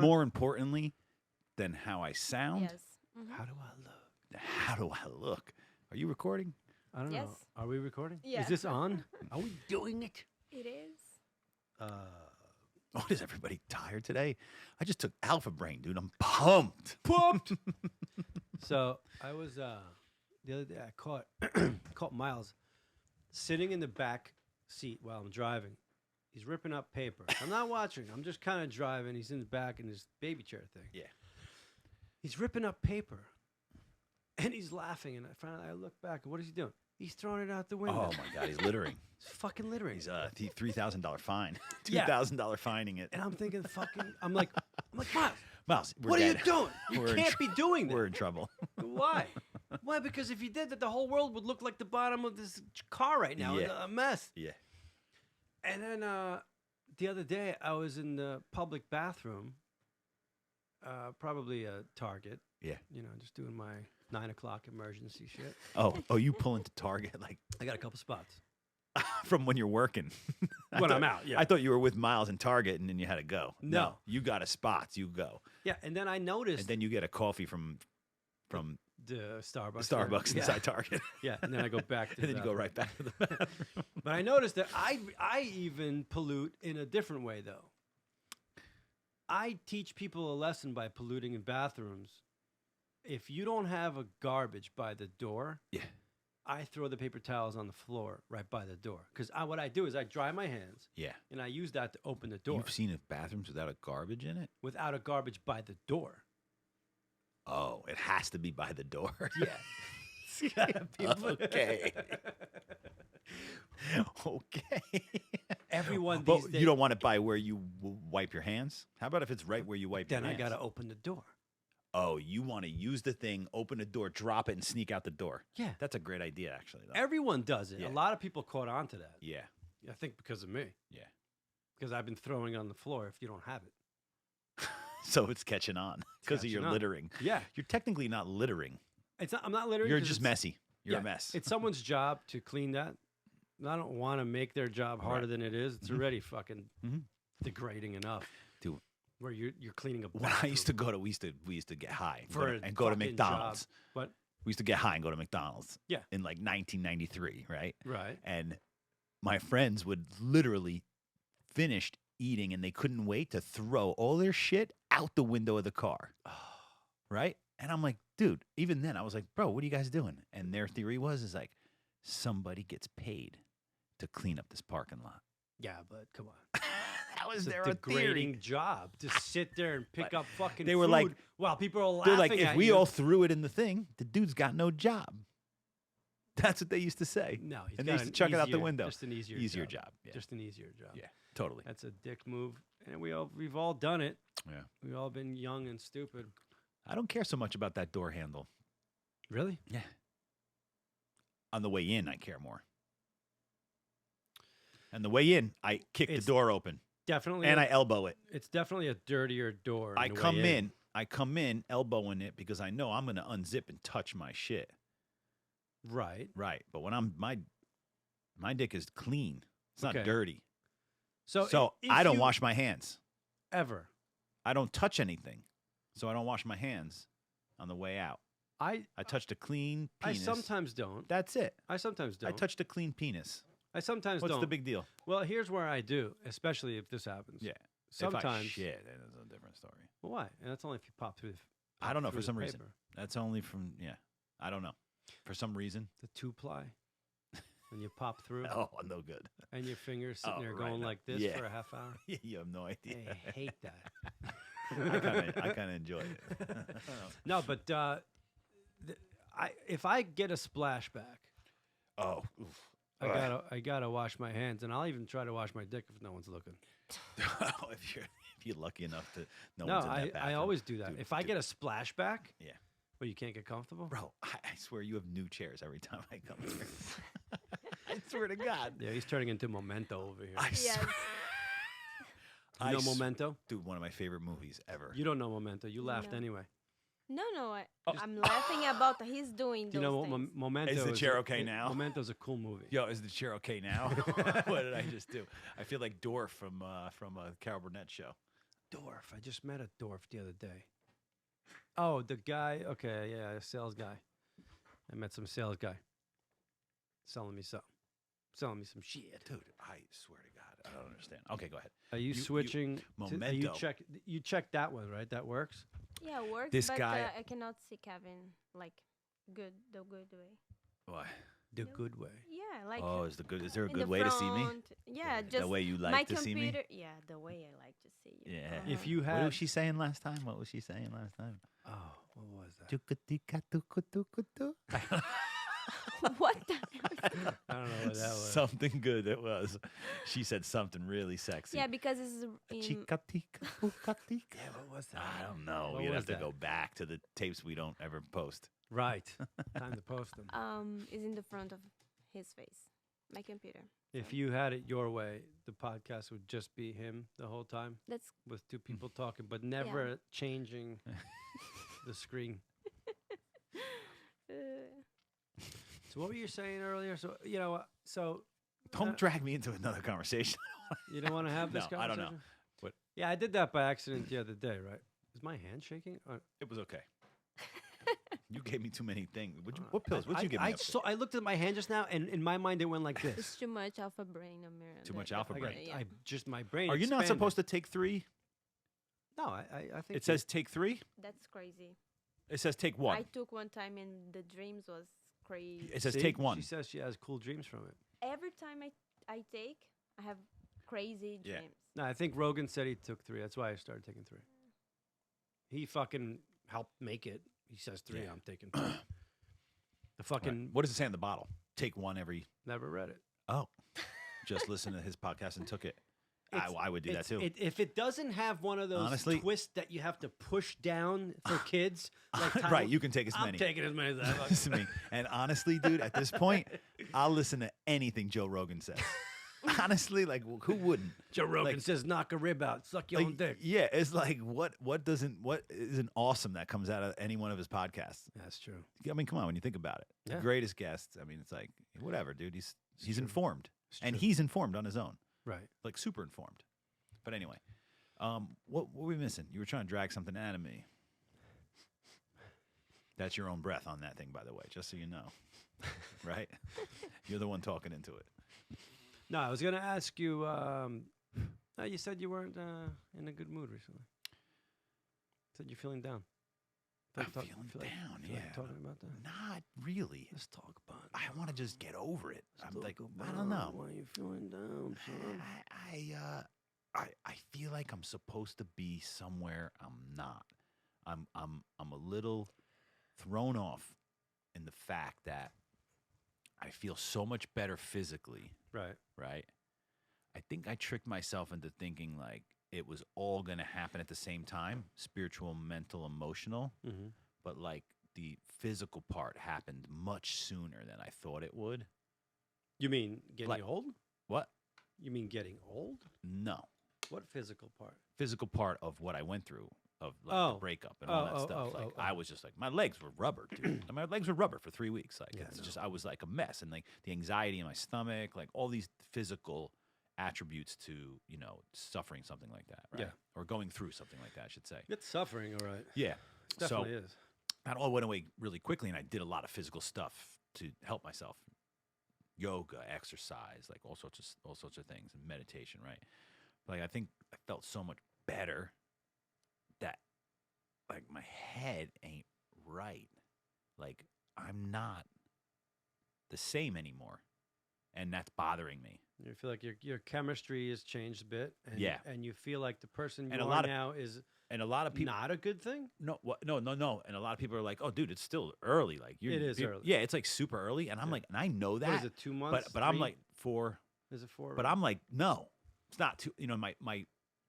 more importantly than how I sound, Yes. Mhm. How do I look? how do I look? Are you recording? I don't know. Yes. Are we recording? Yeah. Is this on? Are we doing it? It is. What is everybody tired today? I just took Alpha Brain, dude. I'm pumped. Pumped. So I was the other day. I caught caught Miles sitting in the back seat while I'm driving. He's ripping up paper. I'm not watching. I'm just kind of driving. He's in the back in his baby chair thing. Yeah. He's ripping up paper, and he's laughing. And finally, I look back. And what is he doing? He's throwing it out the window. Oh my God, he's littering. He's fucking littering. He's $3,000 fine, Yeah. $2,000 fining it. And I'm thinking, fucking. I'm like, Miles, Miles, we're what are you dead. doing? You We're in can't be doing that. We're in trouble. Why? Why? Because if you did that, the whole world would look like the bottom of this car right now. Yeah. A mess. Yeah. And then the other day, I was in the public bathroom, probably a Target. Yeah. You know, just doing my 9 o'clock emergency shit. Oh, you pull into Target like I got a couple spots. from when you're working. When I'm out, yeah. I thought you were with Miles in Target and then you had to go. No. You got a spot. You go. Yeah, and then I noticed And then you get a coffee from the Starbucks. Starbucks yeah. inside Target. Yeah, and then I go back to and then the you go bathroom. right back to the bathroom. But I noticed that I even pollute in a different way, though. I teach people a lesson by polluting in bathrooms. If you don't have a garbage by the door, Yeah. I throw the paper towels on the floor right by the door. Because what I do is I dry my hands, Yeah. and I use that to open the door You've seen of bathrooms without a garbage in it? without a garbage by the door. Oh, it has to be by the door. Yeah. Okay. Okay. Everyone But these days. you don't want it by where you wipe your hands? How about if it's right where you wipe Then your I hands? got to open the door. Oh, you want to use the thing, open the door, drop it, and sneak out the door. Yeah. That's a great idea, actually. Though. Everyone does it. Yeah. A lot of people caught on to that. Yeah. I think because of me. Yeah. Because I've been throwing it on the floor if you don't have it. So it's catching on because of catching your on. littering. Yeah. You're technically not littering. I'm not littering. You're 'cause just it's- messy. You're yeah, a mess. It's someone's job to clean that. And I don't want to make their job harder Right. than it is. It's Mhm. already fucking Mhm. degrading enough. Dude. Where you're cleaning a When I used to bathroom go to, we used to get high for a and go to fucking McDonald's. job. What? We used to get high and go to McDonald's. Yeah. In like 1993, right? Right. And my friends would literally finish eating and they couldn't wait to throw all their shit out the window of the car. Right? And I'm like, dude, even then I was like, bro, what are you guys doing? And their theory is like, somebody gets paid to clean up this parking lot. Yeah, but come on. That was It's a their degrading theory. job to sit there and pick But up fucking they were food like- while people are They're laughing like, if at we you. all threw it in the thing, the dude's got no job. That's what they used to say. No, he's and they got used to an chuck it out the easier- window. Just an easier job. Yeah. Just an easier job. Yeah. Totally. That's a dick move. And we've all done it. Yeah. We've all been young and stupid. I don't care so much about that door handle. Really? Yeah. On the way in, I care more. On the way in, I kick the It's door open Definitely. and I elbow it. It's definitely a dirtier door. I on the come way in, elbowing it because I know I'm going to unzip and touch my shit. Right. Right. But when my dick is clean. It's not Okay. dirty. So, So if I don't you wash my hands. ever. I don't touch anything. So I don't wash my hands on the way out. I I touched a clean I penis. sometimes don't. That's it. I sometimes don't. I touched a clean penis. I sometimes What's don't. the big deal? Well, here's where I do, especially if this happens. Yeah. Sometimes. If I shit, then it's a different story. Well, why? And that's only if you pop through. I don't know, through for the some reason. paper. That's only from, I don't know. For some reason. The 2-ply. And you pop through, Oh, no good. and your fingers sitting Oh, there right, going no. like this Yeah. for a half hour. You have no idea. I hate that. I kind of enjoy it. No, but if I get a splashback, Oh, oof. I gotta wash my hands, and I'll even try to wash my dick if no one's looking. if you're lucky enough to No, one's in that I bathroom. always do that. Dude, if I dude. get a splashback, Yeah. well, you can't get comfortable. Bro, I swear you have new chairs every time I come here. I swear to God. Yeah, he's turning into Memento over here. I Yes. swear. You know I s- Memento? Dude, one of my favorite movies ever. You don't know Memento. You laughed No. anyway. No. Oh. I'm laughing about he's doing Do those you know what things. Memento Is the is? chair okay now? Memento's a cool movie. Yo, is the chair okay now? What did I just do? I feel like Dorf from a Carol Burnett show. Dorf. I just met a Dorf the other day. Oh, the guy. Okay, yeah, sales guy. I met some sales guy selling me some shit. Dude, I swear to God, I don't understand. Okay, go ahead. Are you switching? Are you Memento. check that one, right? That works. Yeah, it works. This but guy- I cannot see Kevin like the good way. Why? The No. good way. Yeah, like Oh, is there a in good the way to see me? front. Yeah, The just way you my like to see me? computer. Yeah, the way I like to see you. Yeah. If you What had, was she saying last time? What was she saying last time? oh, what was that? Chukutikatukutukutu. What the hell is that? I don't know what that was. Something good it was. She said something really sexy. Yeah, because it's in Chikatika-pukatika. Yeah, what was that? I don't know. What You'd was have to that? go back to the tapes we don't ever post. Right. Time to post them. is in the front of his face. My computer. If you had it your way, the podcast would just be him the whole time That's with two people talking, but never changing the screen. uh, So what were you saying earlier? So you know, so Don't drag me into another conversation. you don't want to have this No, I don't know. conversation? What? Yeah, I did that by accident the other day, right? Is my hand shaking? It was okay. You gave me too many things. What pills? What'd you give me? up to? I looked at my hand just now, and in my mind it went like this. it's too much alpha brain, Amir. Too much That- alpha I brain. got, I just my brain. Are you not supposed to take 3? No, I think It says take 3. That's crazy. It says take I 1. took one time and the dreams was crazy. It says See? take 1. She says she has cool dreams from it. Every time I take, I have crazy Yeah. dreams. No, I think Rogan said he took 3. That's why I started taking 3. He fucking helped make it. He says 3. Yeah. I'm taking 3. The fucking What does it say on the bottle? Take 1 every. never read it. Oh, just listened to his podcast and took it. I would do that too. If it doesn't have one of those Honestly- twists that you have to push down for kids, like right, Tyler- you can take as I'm many. taking as many as I Listen to me. And honestly, dude, at this point, I'll listen to anything Joe Rogan says. Honestly, like who wouldn't? Joe Rogan Like- says, knock a rib out, suck your own Like, dick. yeah, it's like what isn't awesome that comes out of any one of his podcasts. That's true. I mean, come on, when you think about it, the Yeah. greatest guests. I mean, it's like whatever, dude. He's informed, It's and true. he's informed on his own, Right. like super informed. But anyway, what were we missing? You were trying to drag something out of me. That's your own breath on that thing, by the way, just so you know. Right? You're the one talking into it. No, I was going to ask you, you said you weren't in a good mood recently. Said you're feeling down. I'm feeling down, feel like yeah. talking about that? Not really. Let's talk about it. I want to just get over it. Let's I'm talk like, I about don't know. Why are you feeling down, son? I feel like I'm supposed to be somewhere I'm not. I'm a little thrown off in the fact that I feel so much better physically, Right. right? I think I tricked myself into thinking like it was all going to happen at the same time, spiritual, mental, emotional, Mm-hmm. but like the physical part happened much sooner than I thought it would. You mean getting Like- old? What? You mean getting old? No. What physical part? Physical part of what I went through of like Oh. the breakup and all that stuff. I was just like my legs were rubber, dude. My legs were rubber for 3 weeks. Like Yeah, it's I just I was like a mess, and like the anxiety in my stomach, like all these physical attributes to suffering something like that, right? Yeah. Or going through something like that, I should say. It's suffering, all right. Yeah. Definitely so is. that all went away really quickly, and I did a lot of physical stuff to help myself. Yoga, exercise, like all sorts of things, and meditation, right? Like I think I felt so much better that like my head ain't right. Like I'm not the same anymore, and that's bothering me. You feel like your chemistry has changed a bit, and Yeah. and you feel like the person you And a are lot of now is And a lot of people, not a good thing. no, and a lot of people are like, "Oh, dude, it's still early." Like It is early. Yeah, it's like super early, and I'm Yeah. like, and I know that, What is it? 2 months? but I'm 3? like 4. is it 4? But I'm like, no, it's not too. My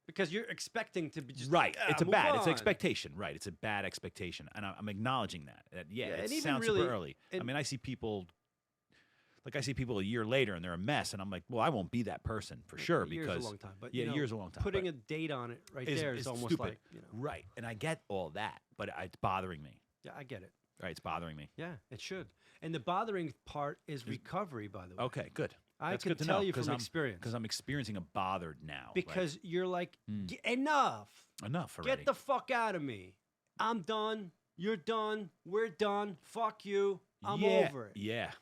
because you're expecting to be just right. "Ah, It's a move bad. It's an on." expectation. Right. It's a bad expectation, and I'm acknowledging that. Yeah, It and even sounds really- super early. I and- mean, I see people. Like I see people a year later and they're a mess, and I'm like, well, I won't be that person for sure A year's because a long time. But yeah, you know, year's a long time. Putting but a date on it right is- there is is almost stupid. like right, and I get all that, but it's bothering me. Yeah, I get it. Right, it's bothering me. Yeah, it should. And the bothering part is recovery, by the way. Okay, good. I That's can good to tell know, you 'cause from I'm- experience. Because I'm experiencing a bothered now. like, Because you're like, Mm. Enough. enough already. Get the fuck out of me. I'm done. You're done. We're done. Fuck you. I'm Yeah, over it. Yeah.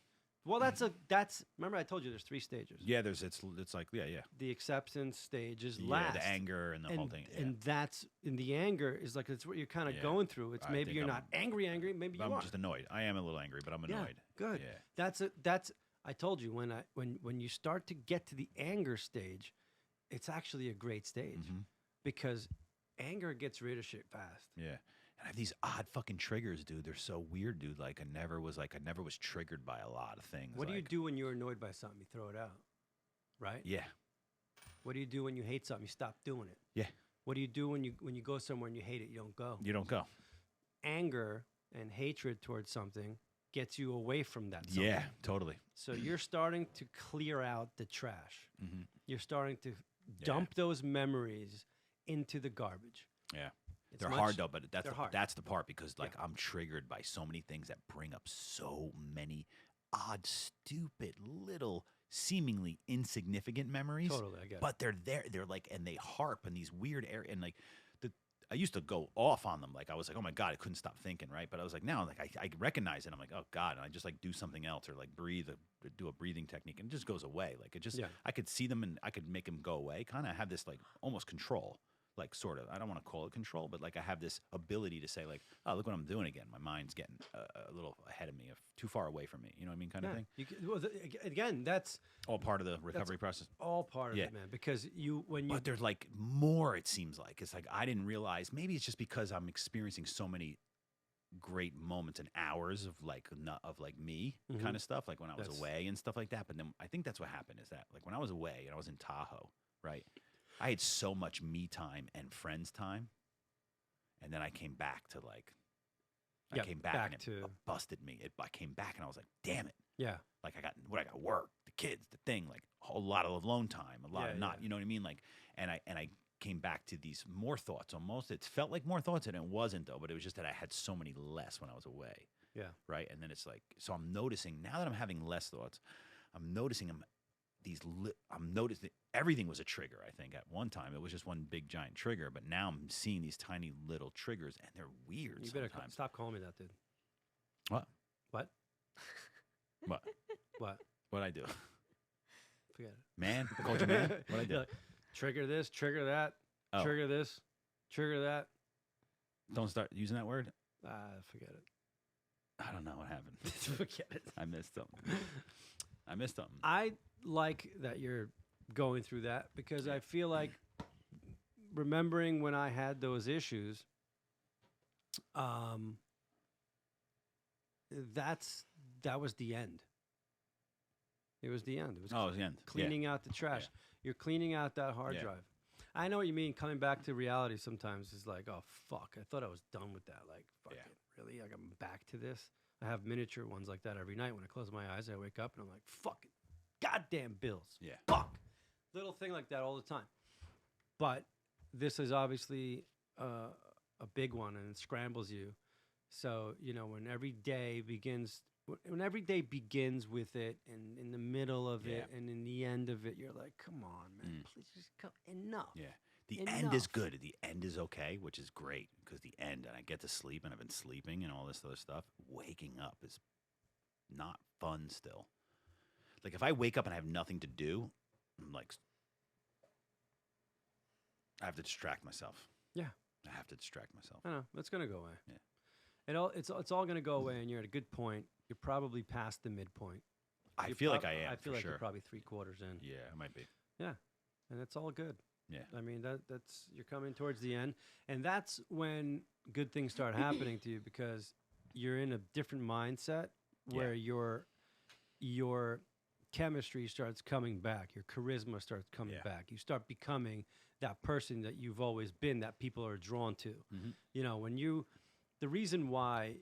Well, remember I told you there's 3 stages. Yeah, it's like, yeah. The acceptance stage is Yeah, last. the anger and the whole thing. Yeah. And that's in the anger is like it's what you're kind of Yeah. going through. It's I maybe think you're I'm- not angry, maybe you I'm are. just annoyed. I am a little angry, but I'm Yeah, annoyed. good. Yeah. That's I told you when you start to get to the anger stage, it's actually a great stage Mhm. because anger gets rid of shit fast. Yeah. And I have these odd fucking triggers, dude. They're so weird, dude. Like I never was triggered by a lot of things. What do you like- do when you're annoyed by something? You throw it out, right? Yeah. What do you do when you hate something? You stop doing it. Yeah. What do you do when you go somewhere and you hate it? You don't go. You don't go. Anger and hatred towards something gets you away from that. Something. Yeah, totally. So you're starting to clear out the trash. hmm You're starting to dump those memories into the garbage. Yeah. It's They're much- hard though, but they're hard. that's the part because like I'm triggered by so many things that bring up so many odd, stupid, little, seemingly insignificant memories. Totally, I get it. But they're there. They're like, and they harp in these weird areas. And like, I used to go off on them. Like I was like, oh my god, I couldn't stop thinking, right? But I was like, now like I recognize it. I'm like, oh god, and I just like do something else or like do a breathing technique, and it just goes away. Like it just, Yeah. I could see them and I could make them go away. Kind of have this like almost control. Like sort of, I don't want to call it control, but like I have this ability to say like, oh, look what I'm doing again. My mind's getting a little ahead of me, too far away from me. You know what I mean, kind of Yeah. thing. Again, that's All part of the recovery process. all part of Yeah. it, man. Because But there's like more. It seems like it's like I didn't realize. Maybe it's just because I'm experiencing so many great moments and hours of like me Mhm. kind of stuff. Like when I was That's- away and stuff like that. But then I think that's what happened is that like when I was away and I was in Tahoe, right? I had so much me time and friends time, and then I came back to like. I Yeah, came back, back and to- it busted me. I came back and I was like, "Damn it!" yeah, Like I got work, the kids, the thing, like a whole lot of alone time, a lot Yeah, of not, yeah. you know what I mean? Like, and I came back to these more thoughts almost. It felt like more thoughts and it wasn't though, but it was just that I had so many less when I was away. yeah. Right. And then it's like, so I'm noticing now that I'm having less thoughts, I'm noticing I'm noticing everything was a trigger. I think at one time it was just one big giant trigger, but now I'm seeing these tiny little triggers and they're weird You better sometimes. stop calling me that, dude. What? What? What? What? What'd I do? Forget it. Man? I called you man? What'd I do? You're like, trigger this, trigger that, Oh. trigger this, trigger that. Don't start using that word? Forget it. I don't know what happened. Forget it. I missed something. I missed something. I like that you're going through that because I feel like remembering when I had those issues, that was the end. It was the end. It was Oh, it was the end. cleaning out the trash. You're cleaning out that hard Yeah. drive. I know what you mean. Coming back to reality sometimes is like, oh fuck, I thought I was done with that. Like, fuck Yeah. it, really? Like I'm back to this. I have miniature ones like that every night. When I close my eyes, I wake up and I'm like, fuck it, goddamn bills. Yeah. Fuck, little thing like that all the time. But this is obviously a big one, and it scrambles you. So when every day begins with it, and in the middle of it, Yeah. and in the end of it, you're like, come on, man, Mm. please just come. Enough. Yeah. The end is Enough. good. The end is okay, which is great because the end, and I get to sleep, and I've been sleeping and all this other stuff. Waking up is not fun still. Like if I wake up and I have nothing to do, I'm like, I have to distract myself. Yeah. I have to distract myself. I know it's gonna go away. Yeah. It's all gonna go away, and you're at a good point. You're probably past the midpoint. I You're feel like prob- I am. I feel for like sure. you're probably 3/4 in. Yeah, I might be. And it's all good. Yeah. I mean that's you're coming towards the end, and that's when good things start happening to you because you're in a different mindset where your chemistry starts coming back, your charisma starts coming Yeah. back. You start becoming that person that you've always been that people are drawn to. Mhm. The reason why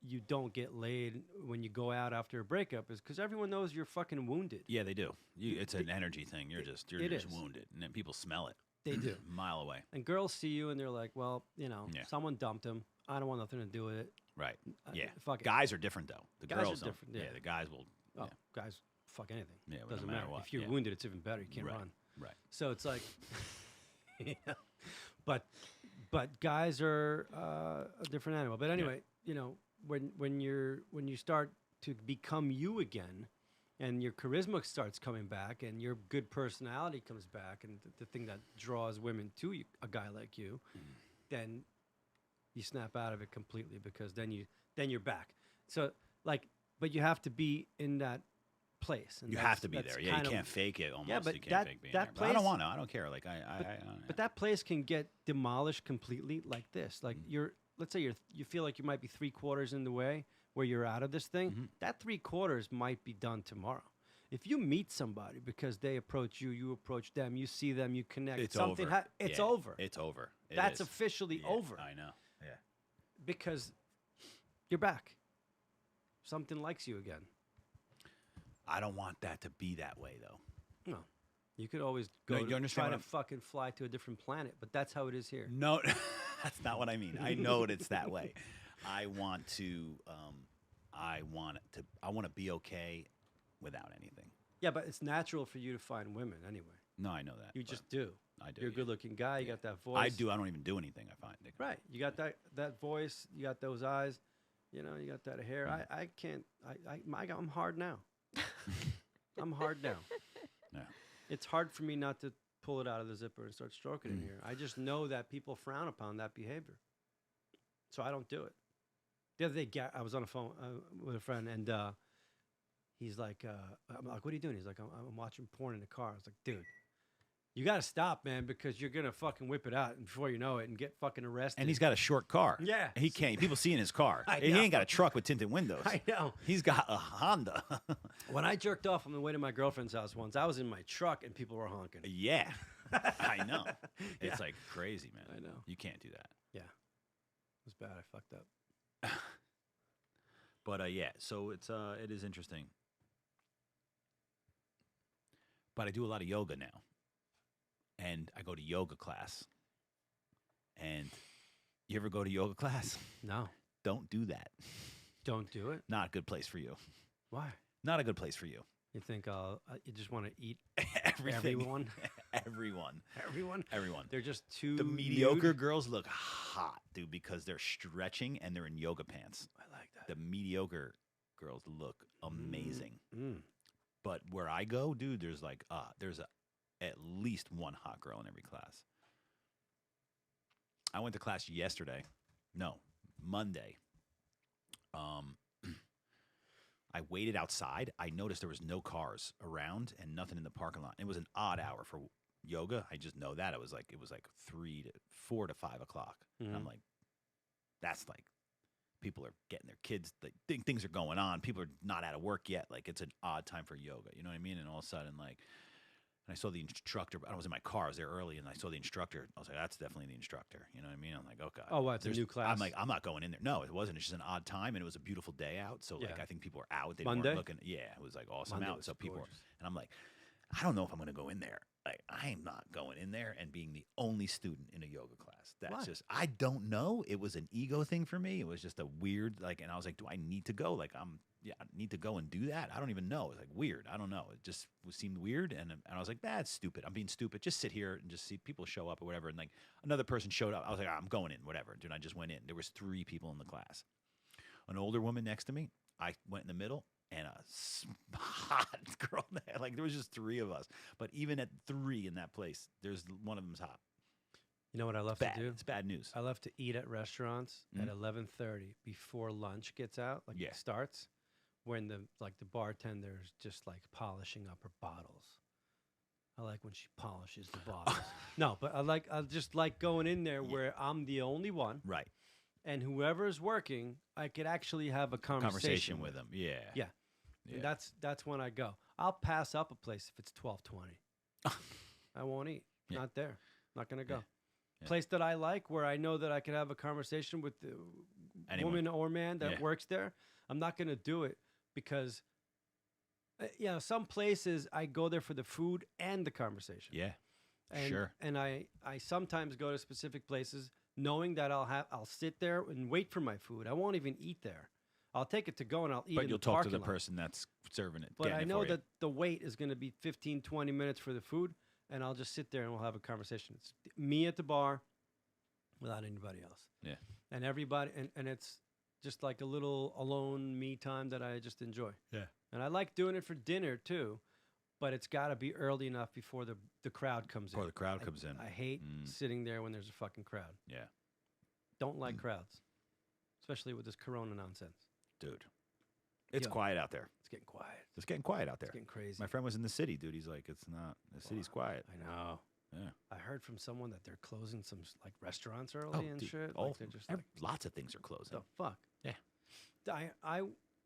you don't get laid when you go out after a breakup is because everyone knows you're fucking wounded. Yeah, they do. It's an energy thing. You're just it is. wounded, and then people smell it They do. a mile away. And girls see you and they're like, well, Yeah. someone dumped him. I don't want nothing to do with it. Right. Yeah. Fuck it. Guys are different though. The Guys are girls don't. different, yeah. The guys will. Oh, Yeah. guys, fuck anything. Yeah, well, no Doesn't matter matter. what, If you're yeah. wounded, it's even better. You can't Right. run. Right. So it's like, yeah. but guys are a different animal. But anyway, you know, when you start to become you again, and your charisma starts coming back, and your good personality comes back, and the thing that draws women to you, a guy like you, then you snap out of it completely, because then you're back. So like, but you have to be in that place. And You have to be that's there. Yeah, you kinda- can't fake it almost. but you can't that- fake being that there. But I don't place- want to. I don't care. Like, But that place can get demolished completely like this. Like let's say you feel like you might be 3/4 in the way where you're out of this thing. Mm-hmm. That 3/4 might be done tomorrow. If you meet somebody because they approach you, you approach them, you see them, you connect. it's something over. It's Yeah, over. It's over. It That's is. officially Yeah, over I know. Yeah. because you're back. Something likes you again. I don't want that to be that way, though. No. You could always No, go you to understand try what to I'm- fucking fly to a different planet, but that's how it is here. No, that's not what I mean. I know it's that way. I want to. I want to be okay without anything. Yeah, but it's natural for you to find women anyway. No, I know that. You but just do. I do. You're a yeah. good-looking guy. You got that voice. I do. I don't even do anything. I find. Right. You got that voice. You got those eyes. You know. You got that hair. Mm. I can't. I'm hard now. I'm hard now. Yeah. It's hard for me not to pull it out of the zipper and start stroking Mm. in here. I just know that people frown upon that behavior, so I don't do it. The other day, I was on the phone with a friend, and he's like, "I'm like, what are you doing?" He's like, "I'm watching porn in the car." I was like, "Dude, you got to stop, man, because you're gonna fucking whip it out, and before you know it, and get fucking arrested." And he's got a short car. Yeah. He can't. People see in his car. I He know. ain't got a truck with tinted windows. I know. He's got a Honda. When I jerked off on the way to my girlfriend's house once, I was in my truck and people were honking. Yeah. I know. Yeah. It's like crazy, man. I know. You can't do that. Yeah, it was bad. I fucked up. But yeah, so it is interesting. But I do a lot of yoga now. And I go to yoga class. And you ever go to yoga class? No, Don't do that. don't do it. Not a good place for you. Why? Not a good place for you. You think you just want to eat Everything. everyone? Everyone. Everyone? Everyone. They're just too The nude? mediocre girls look hot, dude, because they're stretching and they're in yoga pants. I like that. The mediocre girls look amazing. Mm. But where I go, dude, there's like there's at least one hot girl in every class. I went to class yesterday. No, Monday. I waited outside. I noticed there was no cars around and nothing in the parking lot. It was an odd hour for yoga. I just know that. It was like 4 to 5 o'clock. And I'm Mhm. like, that's like people are getting their kids. Like things are going on. People are not out of work yet. Like it's an odd time for yoga. You know what I mean? And all of a sudden, like, and I saw the instructor. I was in my car. I was there early, and I saw the instructor. I was like, "That's definitely the instructor." You know what I mean? I'm like, "Okay." Oh, what? It's a There's- new class? I'm like, "I'm not going in there." No, it wasn't. It's just an odd time, and it was a beautiful day out. So like, Yeah. I think people were out. They Monday? weren't looking. Yeah, it was like awesome Monday out. was So people were, gorgeous. and I'm like, I don't know if I'm going to go in there. Like, I am not going in there and being the only student in a yoga class. That's Why? just, I don't know. It was an ego thing for me. It was just a weird, like, and I was like, do I need to go? Like, I need to go and do that. I don't even know. It's like weird. I don't know. It just seemed weird. And I was like, that's stupid. I'm being stupid. Just sit here and just see people show up or whatever. And like another person showed up. I was like, I'm going in, whatever. Dude, I just went in. There was 3 people in the class. An older woman next to me. I went in the middle. And a hot girl there. Like there was just 3 of us. But even at 3 in that place, there's one of them's hot. You know what I love Bad. to do? It's bad news. I love to eat at restaurants at 11:30 before lunch gets out, like Yeah. it starts, when the bartender's just like polishing up her bottles. I like when she polishes the bottles. No, but I just like going in there where I'm the only one, Right. and whoever's working, I could actually have a conversation with them. Yeah. Yeah. And that's when I go. I'll pass up a place if it's 12:20. I won't eat. Yeah. Not there. Not gonna go. Yeah. Yeah. Place that I like, where I know that I can have a conversation with the Anyone. woman or man that Yeah. works there. I'm not gonna do it because, some places I go there for the food and the conversation. Yeah. And, Sure. And I sometimes go to specific places knowing that I'll sit there and wait for my food. I won't even eat there. I'll take it to go and I'll eat. But in you'll the talk to the parking lot. person that's serving it. But getting I it know for you. that the wait is going to be 15, 20 minutes for the food, and I'll just sit there and we'll have a conversation. It's me at the bar without anybody else. Yeah. And everybody, and it's just like a little alone me time that I just enjoy. Yeah. And I like doing it for dinner too, but it's got to be early enough before the crowd comes Before in. the crowd comes in. I hate sitting there when there's a fucking crowd. Yeah. Don't like crowds, especially with this Corona nonsense. Dude. It's Yo. quiet out there. It's getting quiet. It's getting quiet out there. It's getting crazy. My friend was in the city, dude. He's like, it's not. The city's quiet. I know. Yeah. I heard from someone that they're closing some like restaurants early Oh, and dude, shit. all- Like they're just lots of things are closing. the fuck. Yeah. I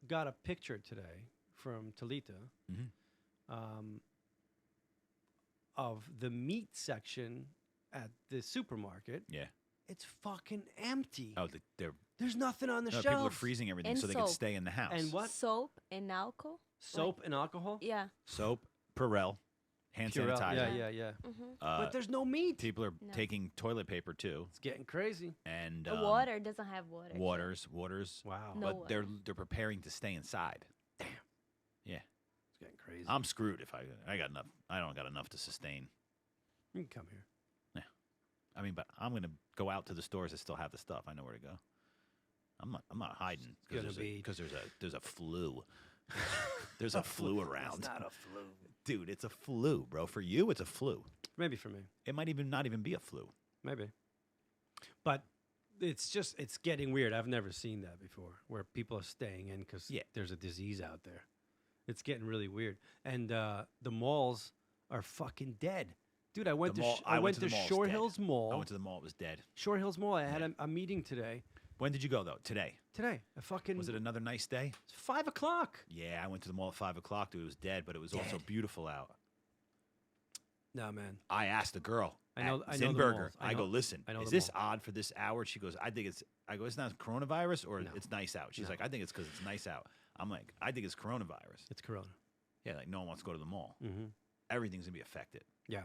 got a picture today from Talita Mhm. of the meat section at the supermarket. Yeah. It's fucking empty. Oh, they're There's nothing on the no, shelves. people are freezing everything And so they can soap. stay in the house. And what? Soap and alcohol. Soap and alcohol. Yeah. Soap, Purell, hand Purell. sanitizer. Yeah. Mm-hmm. But there's no meat. People are No. taking toilet paper too, It's getting crazy. and The water doesn't have water. so- waters. Wow. No. But they're preparing to stay inside. Damn. Yeah, It's getting crazy. I'm screwed if I got enough. I don't got enough to sustain. You can come here. I mean, but I'm gonna go out to the stores that still have the stuff. I know where to go. I'm not hiding gonna be- because there's a flu. There's a flu around, It's not a flu. dude. It's a flu, bro. For you, it's a flu. Maybe for me. It might even not even be a flu. Maybe. But it's getting weird. I've never seen that before where people are staying in because Yeah. there's a disease out there. It's getting really weird. And the malls are fucking dead. Dude, I went The to mall- I went to the mall, it's Short dead. Hills Mall. I went to the mall. It was dead. Short Hills Mall. I had a meeting today. When did you go though? Today. Today. I fucking Was it another nice day? It's 5 o'clock. Yeah, I went to the mall at 5 o'clock. Dude, it was dead, but it was also Dead. beautiful out. No, man. I asked the girl. I know at the Zinberger. malls. I go, listen, I know is the this mall. odd for this hour? She goes, I think it's. I go, it's not coronavirus or No. it's nice out. She's No. like, I think it's because it's nice out. I'm like, I think it's coronavirus. It's Corona. Yeah, like no one wants to go to the mall. Mm-hmm. Everything's gonna be affected. Yeah.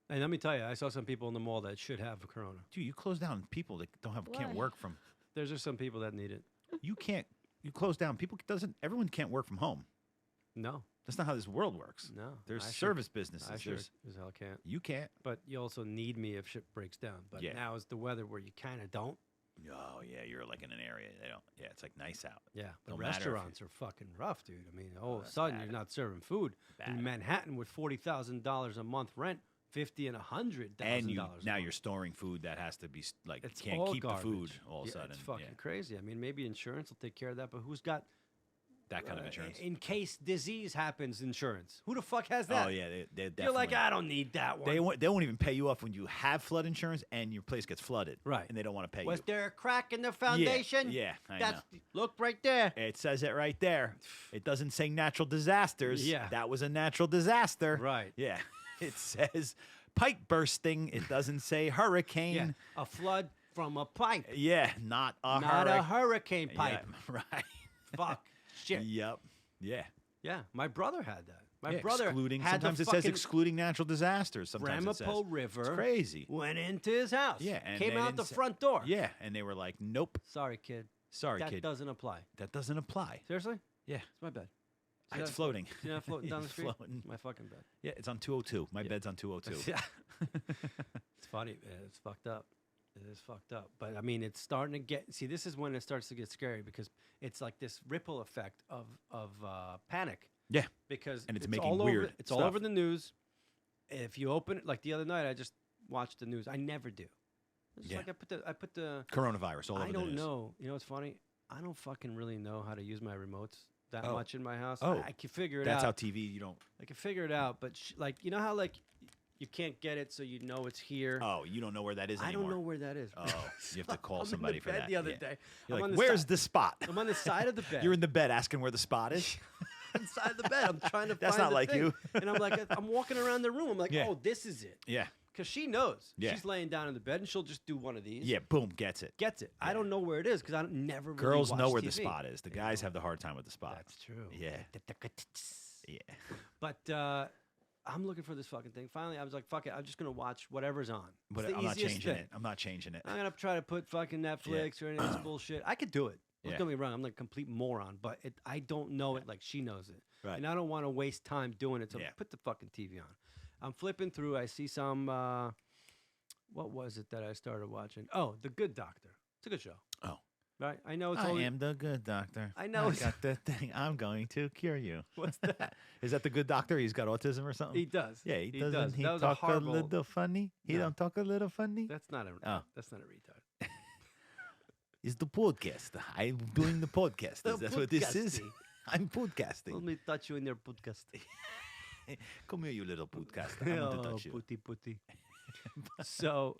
And let me tell you, I saw some people in the mall that should have Corona. Dude, you close down people that can't Why? work from. There's just some people that need it. You can't. You close down people. Everyone can't work from home. No. That's not how this world works. No. There's I sure- service businesses. I sure There's, as hell can't. you can't. But you also need me if shit breaks down. But Yeah. now is the weather where you kind of don't. Oh yeah, you're like in an area they don't. Yeah, it's like nice out. Yeah. The Don't matter if restaurants are fucking rough, dude. I mean, all of a that's sudden bad. you're not serving food Bad. in Manhattan with $40,000 a month rent, $50,000 and $100,000. And you a now month. you're storing food that has to be like It's you can't all keep garbage. the food all of a Yeah, sudden. It's fucking yeah, crazy. I mean, maybe insurance will take care of that, but who's got that kind of insurance. in case disease happens insurance? Who the fuck has that? Oh yeah, they definitely. You're like, I don't need that one. they won't even pay you off when you have flood insurance and your place gets flooded. Right. And they don't want to pay Was you. there a crack in the foundation? Yeah, I That's know. look right there. It says it right there. It doesn't say natural disasters. Yeah. That was a natural disaster. Right. Yeah. It says pipe bursting. It doesn't say Yeah. hurricane. A flood from a pipe, Yeah, not a not a hurricane. hurricane pipe. Yeah, right. Fuck. Shit. Yep. Yeah. Yeah, my brother had that. My Yeah, brother excluding. had Sometimes the it says fucking excluding natural disasters. Sometimes it says. Ramapo River. It's crazy. Went into his house. Yeah, and came they out didn't the say- front door. Yeah, and they were like, "Nope, Sorry, kid. sorry, that kid, doesn't apply. that doesn't apply." Seriously? Yeah, It's my bed. it's floating. See that floating down the It's street? floating. It's my fucking bed. Yeah, it's on 202. My bed's on 202. Yeah. It's funny, man. It's fucked up. It is fucked up. But I mean, it's starting to get. See, this is when it starts to get scary because it's like this ripple effect of panic. Yeah, Because And it's making all weird Over, it's all stuff. over the news. If you open it, like the other night, I just watched the news. I never do. It's just Yeah. like I put the. coronavirus all over I the don't news. know. You know what's funny? I don't fucking really know how to use my remotes that Oh. much in my house. Oh. I can figure it That's out. how TV. You don't. I can figure it out, but like you know how like you can't get it, so you know it's here. Oh, you don't know where that is I anymore. don't know where that is. Oh, you have to call I'm somebody in the for bed that. the other Yeah. day. You're I'm like, on the where's side- the spot? I'm on the side of the bed. You're in the bed asking where the spot is. inside the bed. I'm trying to That's find not the like thing. you. And I'm like, I'm walking around the room. I'm like, Yeah. oh, this is it. Yeah, Because she knows. Yeah. She's laying down in the bed and she'll just do one of these. yeah. Boom, gets it. Gets it. I Yeah. don't know where it is because I don't never really Girls know watch where the TV. spot is. The They guys know. have the hard time with the spot. That's true. Yeah. Yeah. But I'm looking for this fucking thing. Finally, I was like, fuck it. I'm just going to watch whatever's on. It's But the I'm not easiest changing thing. it. I'm not changing it. I'm going to try to put fucking Netflix or any of this bullshit. I could do it. Yeah. Don't get me wrong, I'm like a complete moron, but I don't know it like she knows it. Right. And I don't want to waste time doing it. So Yeah. put the fucking TV on. I'm flipping through. I see some. What was it that I started watching? Oh, The Good Doctor. It's a good show. Oh. Right. I know it's I only. am the good doctor. I know I it's- got the thing. I'm going to cure you. What's that? Is that the good doctor? He's got autism or something? He does. Yeah, he does. doesn't. He That was a talk a horrible. little funny. He No. don't talk a little funny. That's not a. Oh. That's not a retard. It's the podcast. I'm doing the podcast. The Is that what this is? podcasting. I'm Let podcasting. me touch you in your podcast. Come here, you little podcaster. I want to Oh, touch you. putty putty. So,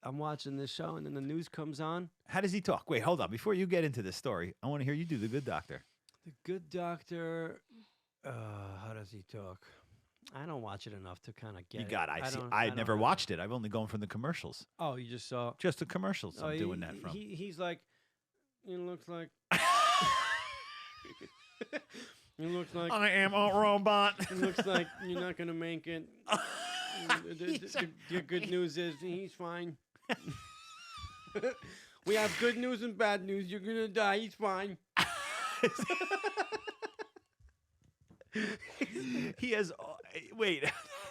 I'm watching this show, and then the news comes on. How does he talk? Wait, hold on. Before you get into this story, I want to hear you do the good doctor. The Good Doctor. How does he talk? I don't watch it enough to kind of get You it. got. I see. don't- I don't never have- watched it. I've only gone from the commercials. Oh, you just saw. Just the commercials. Oh, I'm doing that from. He's like, it looks like. It looks like. I am a robot. It looks like you're not gonna make it. The good news is he's fine. We have good news and bad news. You're gonna die. He's fine. He has. Wait,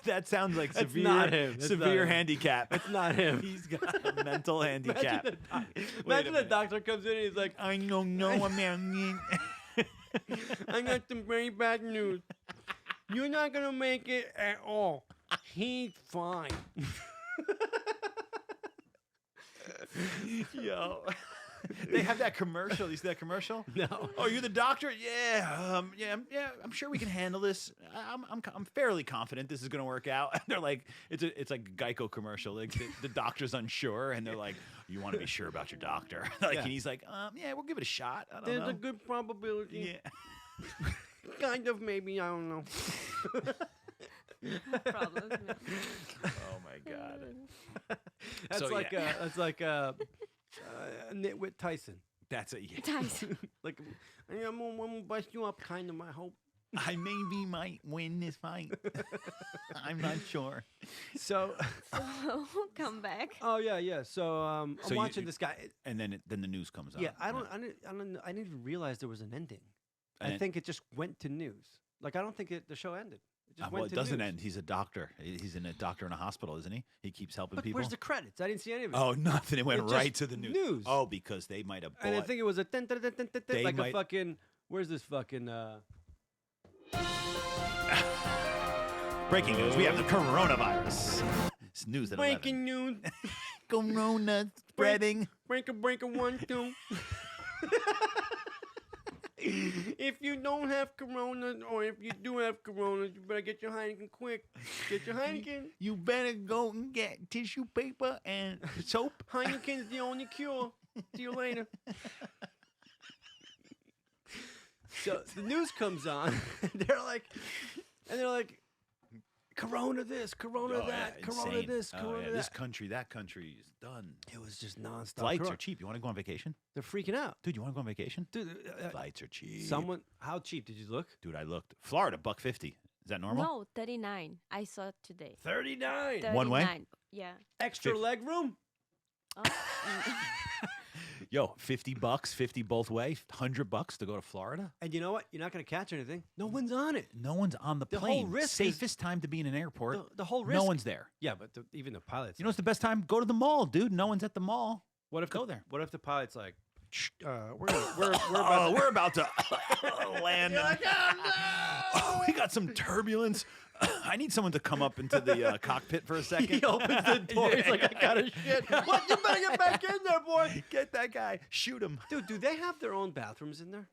that sounds like That's severe. not him. That's not severe him. handicap. That's not him. He's got a mental handicap. Imagine the doctor comes in and he's like, I don't know, man. I got some very bad news. You're not gonna make it at all. He's fine. Yo. They have that commercial. You see that commercial? No. Oh, you're the doctor? Yeah, I'm sure we can handle this. I'm fairly confident this is gonna work out. And they're like, it's like a Geico commercial. Like the doctor's unsure, and they're like, you want to be sure about your doctor? Like, Yeah. and he's like, yeah, we'll give it a shot. I don't There's know. a good probability. Yeah. Kind of, maybe. I don't know. Problems. man. Oh my god. That's So, like yeah. that's like Nitwit Tyson. That's a yeah. Tyson. Like, I'm gonna bust you up, kind of. I hope. I maybe might win this fight. I'm not sure. So, So come back. oh yeah. So I'm So watching this guy. And then then the news comes on. Yeah, I didn't even realize there was an ending. I And- think it just went to news. Like, I don't think the show ended. It just Well, went it to doesn't news. end. He's a doctor. He's a doctor in a hospital, isn't he? He keeps helping But people. where's the credits? I didn't see any of it. Oh, nothing. It went It just right to the news. news. Oh, because they might have bought. And I think it was a They like a might- fucking. Where's this fucking? Breaking news: we have the coronavirus. It's news at 11. Breaking news. Corona spreading. Breaker 1 2. If you don't have corona, or if you do have corona, you better get your Heineken quick. Get your Heineken. You better go and get tissue paper and soap. Heineken's the only cure. See you later. So the news comes on. they're like, Corona this, Corona Oh, that, yeah, Corona insane. this, Oh, Corona yeah, that. this country, that country is done. It was just nonstop. Flights Corona. are cheap. You want to go on vacation? They're freaking out. Dude, you want to go on vacation? Dude, Flights are cheap. how cheap did you look? Dude, I looked. Florida, $1.50. Is that normal? No, 39. I saw it today. 39. One way? 39. Yeah. Extra leg room. Oh, mm. Yo, $50, 50 both way, $100 to go to Florida. And you know what? You're not going to catch anything. No one's on it. No one's on the The whole plane. risk is- Safest time to be in an airport. The whole risk. No one's there. Yeah, but even the pilots. You know what's the best time? Go to the mall, dude. No one's at the mall. what if go there? What if the pilot's like, we're about We're about to land. You're like, "Oh, no!" Oh, we got some turbulence. I need someone to come up into the cockpit for a second. He opens the door. He's like, I got to shit. What? You better get back in there, boy. Get that guy. Shoot him. Dude, do they have their own bathrooms in there?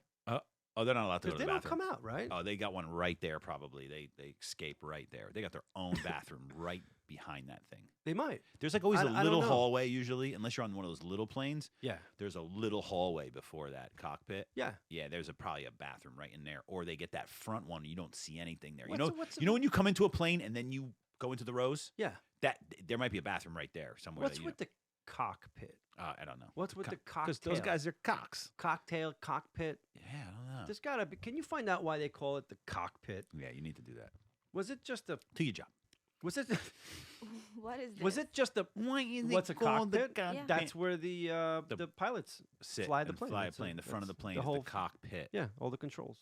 Oh, they're not allowed to go Because to they the don't bathroom. come out, right? Oh, they got one right there. Probably they escape right there. They got their own bathroom right behind that thing. They might. There's like always I a don't little know. hallway usually, unless you're on one of those little planes. Yeah. There's a little hallway before that cockpit. Yeah. Yeah, there's probably a bathroom right in there, or they get that front one. You don't see anything there. What's the- You know when you come into a plane and then you go into the rows. Yeah. That there might be a bathroom right there somewhere. What's that you with the cockpit? I don't know. What's with the Because cocktail? those guys are cocks. Cocktail, cockpit. Yeah, I don't know. There's gotta be. Can you find out why they call it the cockpit? Yeah, you need to do that. Was it just a? Do your job. Was it? What is this? Was it just a? Why is it What's a called the cockpit? cockpit? That's where the pilots Sit fly the and plane. Fly a That's it. plane. The front of the That's plane the is whole the f- cockpit. Yeah, all the controls.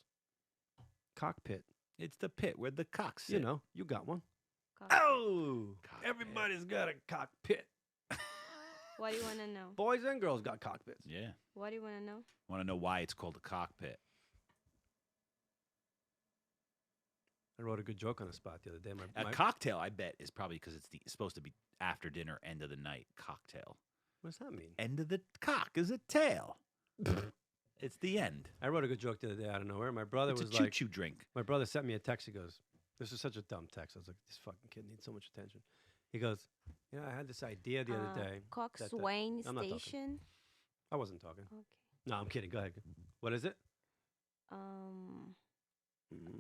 Cockpit. It's the pit where the cock sit. You know, you got one. Cockpit? Oh, Cockpit. everybody's got a cockpit. What do you want to know? Boys and girls got cockpits. Yeah. What do you want to know? Want to know why it's called a cockpit? I wrote a good joke on the spot the other day. A cocktail, I bet, is probably because it's supposed to be after dinner, end of the night cocktail. what does that mean? End of the cock is a tail. It's the end. I wrote a good joke the other day out of nowhere. My brother It's a was choo like, choo drink. my brother sent me a text. He goes, "This is such a dumb text." I was like, "This fucking kid needs so much attention." He goes, "You know, I had this idea the other day." Coxswain I'm not talking. Station. I wasn't talking. Okay. No, I'm kidding. Go ahead. What is it?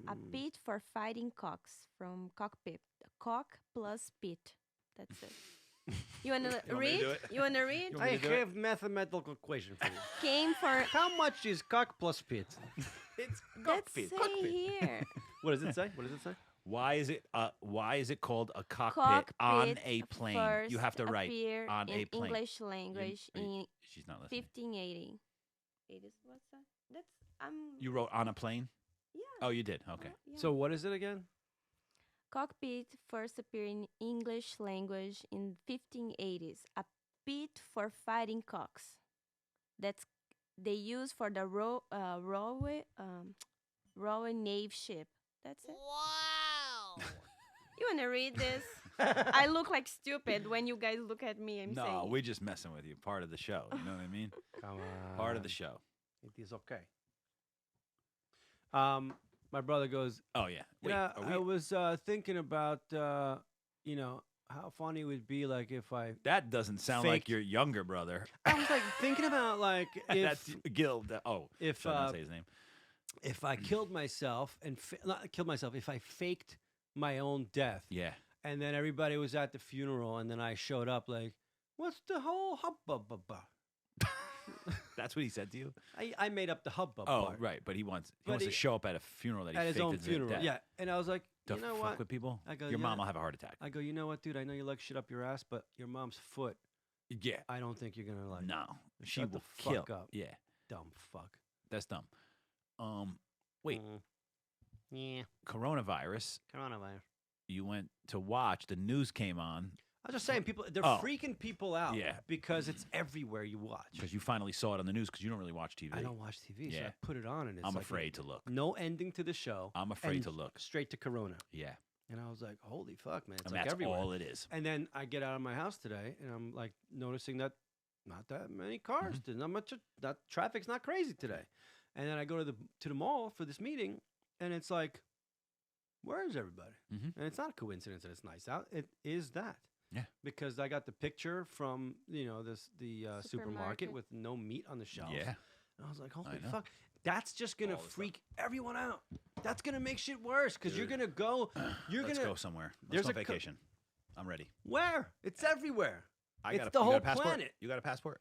A pit for fighting cocks from cockpit. Cock plus pit. That's it. You wanna You want me to read? do it? You wanna read? I to do it? have mathematical equation for you. Came for. How much is cock plus pit? It's Let's say here. What does it say? What does it say? Why is it called a cockpit, on Cockpit a plane? first You have to write appeared on in a plane. English language are you- in She's not listening. 1580. It is what's that? That's You wrote on a plane? Yeah. Oh, you did. Okay. Yeah. So what is it again? Cockpit first appeared in English language in 1580s. A pit for fighting cocks. That's they use for the rowing nave ship. That's it. Wow. You wanna read this? I look like stupid when you guys look at me. I'm No, saying. we're just messing with you. Part of the show. You know what I mean? Come on. Part of the show. It is okay. My brother goes, Oh yeah. Wait, yeah, are we- I was thinking about, you know, how funny it would be like if I. that doesn't sound like faked- your younger brother. I was like thinking about like That's if Gil. Oh, if should I not say his name? if I killed myself and not killed myself, if I faked my own death, Yeah. and then everybody was at the funeral, and then I showed up like, what's the whole hubbub? That's what he said to you. I made up the hubbub Oh, part right. But he wants But to he- show up at a funeral that he at his faked own his funeral. death. Yeah, and I was like, To you know fuck what? with people. I go, Your mom yeah. will have a heart attack. I go, you know what, dude? I know you like shit up your ass, but your mom's foot, Yeah. I don't think you're gonna like. No. She shut the will fuck kill. up. Yeah. Dumb fuck. That's dumb. Wait. Yeah. Coronavirus. Coronavirus. You went to watch. The news came on I was just saying, people they're Oh. freaking people out. Yeah. Because it's everywhere you watch. because you finally saw it on the news because you don't really watch TV. I don't watch TV, so Yeah. I put it on and it's I'm like afraid to look. no ending to the show. I'm afraid and to look. Straight to Corona. Yeah. And I was like, holy fuck, man. It's And like that's everywhere. all it is. And then I get out of my house today and I'm like noticing that not that many cars. Mm-hmm. There's not much that traffic's not crazy today. And then I go to the mall for this meeting and it's like, where is everybody? Mhm. And it's not a coincidence that it's nice out. It is that. Yeah. Because I got the picture from, the supermarket Supermarket. with no meat on the shelf. Yeah. And I was like, holy know. fuck. That's just going to All the time. freak everyone out. That's going to make shit worse because you're going to go. You're Let's going go to. somewhere. Let's there's go on a co- vacation. I'm ready. Where? It's everywhere. I It's got the you got whole a passport? planet. You got a passport?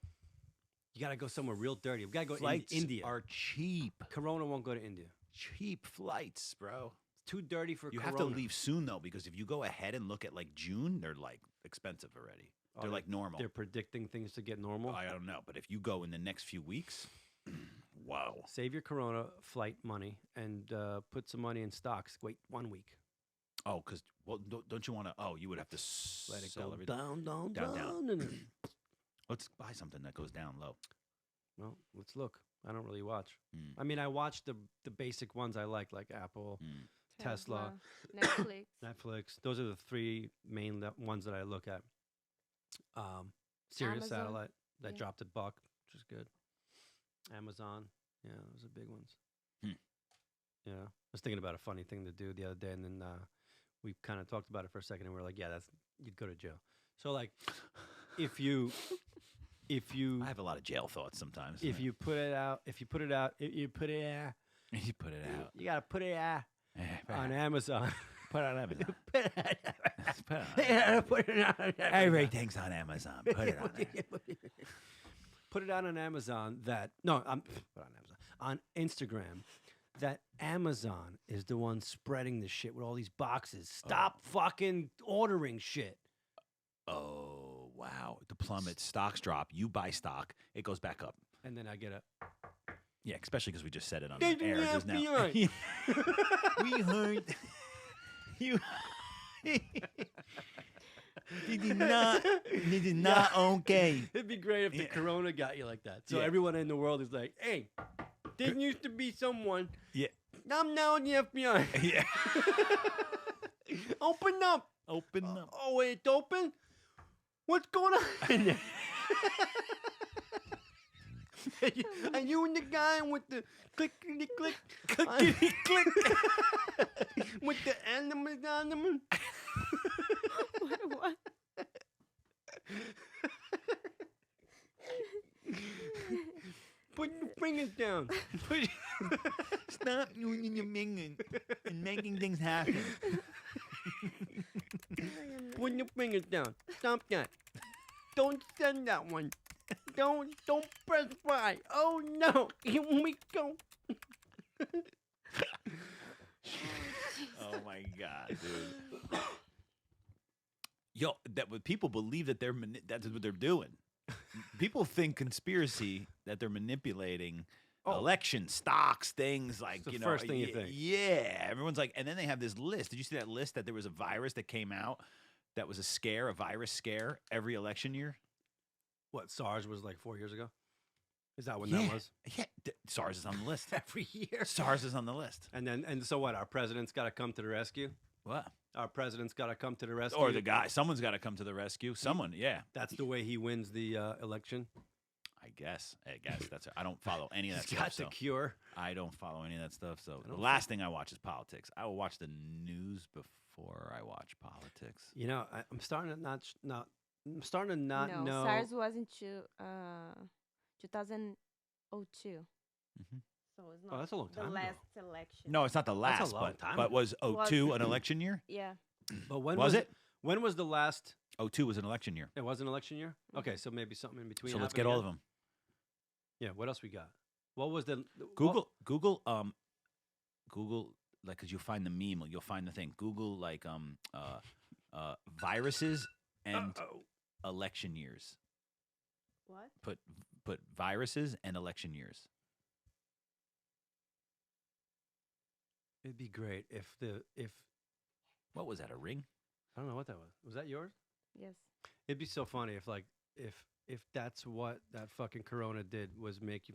You got to go somewhere real dirty. We got to go Flights to India. are cheap. Corona won't go to India. Cheap flights, bro. It's too dirty for You Corona. have to leave soon though, because if you go ahead and look at like June, they're like expensive already. Oh, They're like normal. They're predicting things to get normal. I don't know, but if you go in the next few weeks, wow. Save your Corona flight money and put some money in stocks. Wait 1 week. Oh, because don't you want to? Oh, you would have to Let it sell go everything. down, Down, down. And Let's buy something that goes down low. well, let's look. I don't really watch. Mm. I mean, I watch the basic ones I like Apple, Mm. Tesla. Netflix. Netflix. Those are the three main ones that I look at. Sirius Amazon. Satellite that Yeah. dropped a buck, which is good. Amazon, yeah, those are big ones. Hmm. Yeah, I was thinking about a funny thing to do the other day, and then we kind of talked about it for a second, and we are like, yeah, you'd go to jail. So like, if you I have a lot of jail thoughts sometimes. if you put it out, you put it out, you put it out you gotta put it out on on Amazon. put it on Amazon. Put it out. Put it on You gotta put it out on Amazon. Everything's on Amazon. Put it on there. Put it out on Amazon. Put it on Amazon on Instagram. that Amazon is the one spreading the shit with all these boxes. Stop fucking ordering shit. Oh, wow. The plummet, stocks drop. You buy stock, it goes back up. And then I get a Yeah, especially because we just said it on They the air didn't just now. FBI. We heard you. They did not okay. It'd be great if the Yeah. corona got you like that. So Yeah. everyone in the world is like, hey, there used to be someone. Yeah. I'm now in the FBI. Yeah. Open up. Open up. Oh, wait, it's open? What's going on in there? Are you and the guy with the clickety click? Clickety click. With the animals on them? What? Put your fingers down. Stop using your minging and making things happen. Put your fingers down. Stop that. Don't send that one. Don't press buy. Oh no. Here we go. Oh my god, dude. Yo, people believe that that's what they're doing. People think conspiracy that they're manipulating election stocks, things like the you know. first thing you think. Yeah, everyone's like, and then they have this list. Did you see that list that there was a virus that came out that was a virus scare every election year? What, SARS was like 4 years ago? Is that when Yeah. that was? Yeah, SARS is on the list. Every year. SARS is on the list. And so what? Our president's got to come to the rescue? What? Our president's got to come to the rescue? Or the guy. Someone's got to come to the rescue. Someone, yeah. That's the way he wins the election? I guess that's. I don't follow any of that He's stuff. got the So cure. I don't follow any of that stuff. So the don't last thing I watch is politics. I will watch the news before I watch politics. You know, I'm starting to I'm starting to not No, know. SARS was in 2002. Mhm. So it's not that's a long the time ago. last election. No, it's not the That's a last, long time but ago. was Was- 02 an election year? Yeah. But when Was it? When was the last? 02 was an election year. It was an election year? Okay, so maybe something in between. So let's happened get all again? of them. Yeah, what else we got? What was the Google, like, cause you'll find the meme, you'll find the thing. Google like viruses and election years. What? Put viruses and election years. It'd be great if What was that? A ring? I don't know what that was. Was that yours? Yes. It'd be so funny if if that's what that fucking corona did was make you.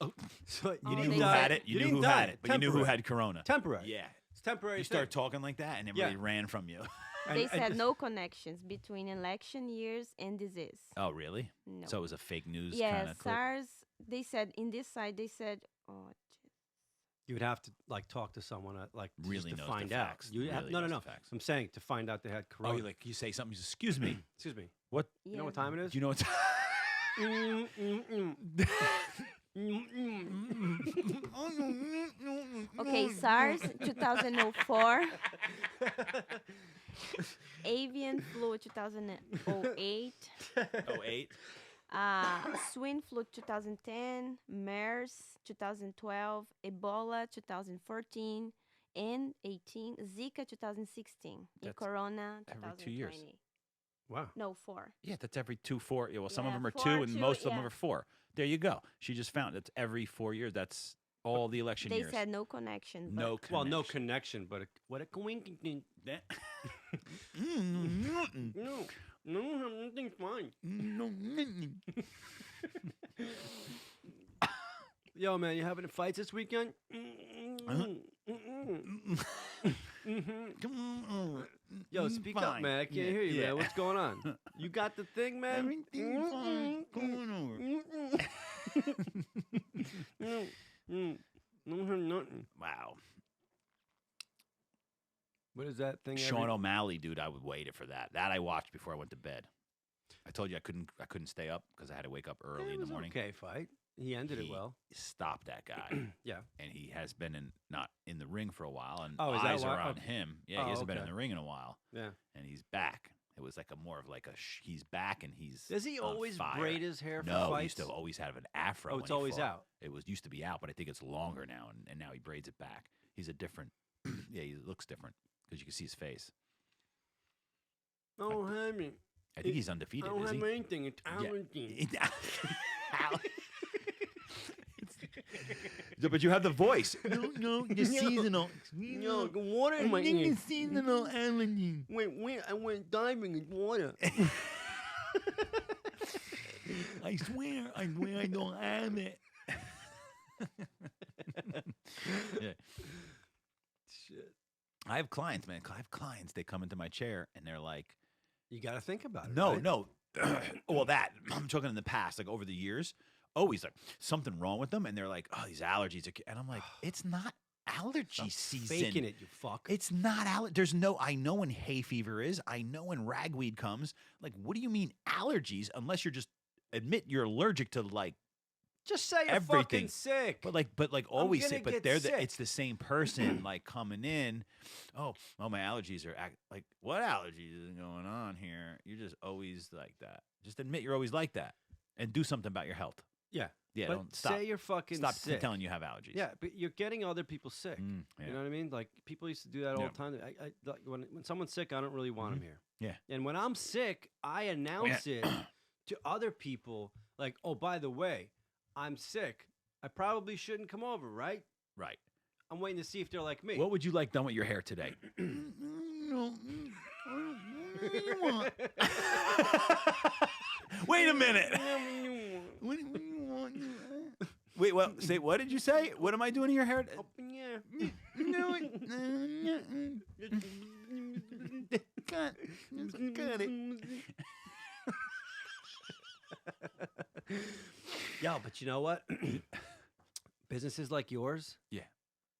Oh. So You Oh, knew they who said- had it. You knew didn't who die. had it, but you knew who Temporary. had corona. Temporary. Yeah. It's temporary. You start talking like that, and everybody ran from you. They And- said no connections between election years and disease. Oh, really? No. So it was a fake news yeah, kind of clip. SARS. They said in this side. They said, oh, You would have to like talk to someone like Really just to knows find the out. facts. You have, Really no, knows no. the facts. I'm saying to find out they had Oh, corona. you say something. You say, excuse me. Excuse me. What? yeah. You know what time it is? Do you know what? Mm, mm, mm. Mm, mm. Okay, SARS 2004, avian flu 2008, 08. swine flu 2010, MERS 2012, Ebola 2014 and 18, Zika 2016, and That's Corona every 2 years. 2020. Wow. No, 4. Yeah, that's every 2, 4. Yeah, well, some of Yeah, them are 4, 2, and 2, most of them yeah. are 4. There you go. She just found it's every 4 years. That's all the election They years. said no connection. No but Well, no connection. connection, but what a coincidence. That- No, nothing's fine. Yo, man, you having a fight this weekend? Yo, speak up, man. I can't hear you, man. What's going on? You got the thing, man? Everything's fine. Going over. Nothing. Wow. What is that thing? Sean O'Malley, dude, I would wait for that. That I watched before I went to bed. I told you I couldn't stay up because I had to wake up early in the morning. Okay, fight. He ended it He well. Stopped that guy. Yeah. And he has been not in the ring for a while, and Oh, is that eyes why? are on Okay. him. Yeah, Oh, he hasn't been in okay. the ring in a while, Yeah. and he's back. It was like a more of like a he's back and he's Does he on always fire. braid his hair for No, fights? he used to always have an afro. Oh, when it's he always fought. out. It was used to be out, but I think it's longer now, and now he braids it back. He's a different. Yeah, he looks different because you can see his face. I don't have it. I think he's undefeated. I don't Is have he? anything. It's allergy. But you have the voice. No, the seasonal. No, the water in my ear. Seasonal allergy. Wait, I went diving in water. I swear I don't have it. Yeah. Shit. I have clients, man. I have clients. They come into my chair and they're like, You got to think about it. no, right? no. Well, that I'm talking in the past, like over the years. Always like something wrong with them, and they're like, "Oh, these allergies." And I'm like, "It's not allergy Stop season. faking it, you fuck. It's not There's no. I know when hay fever is. I know when ragweed comes. Like, what do you mean allergies? Unless you're just admit you're allergic to like. Just say you're everything. fucking sick. But like always gonna say. But get they're sick. it's the same person like coming in. Oh, my allergies are like what allergies is going on here? You're just always like that. Just admit you're always like that, and do something about your health. yeah. Yeah, But don't stop. say you're fucking Stop sick. telling you have allergies. Yeah, but you're getting other people sick. Yeah. You know what I mean? Like people used to do that all Yeah. the time. Like, when someone's sick, I don't really want them here. Yeah. And when I'm sick, I announce it to other people. Like, oh, by the way, I'm sick. I probably shouldn't come over, right? Right. I'm waiting to see if they're like me. What would you like done with your hair today? Wait a minute. Wait, what? Say what did you say? What am I doing to your hair? Up in here. Cut it. Yeah, but you know what? Businesses like yours, Yeah.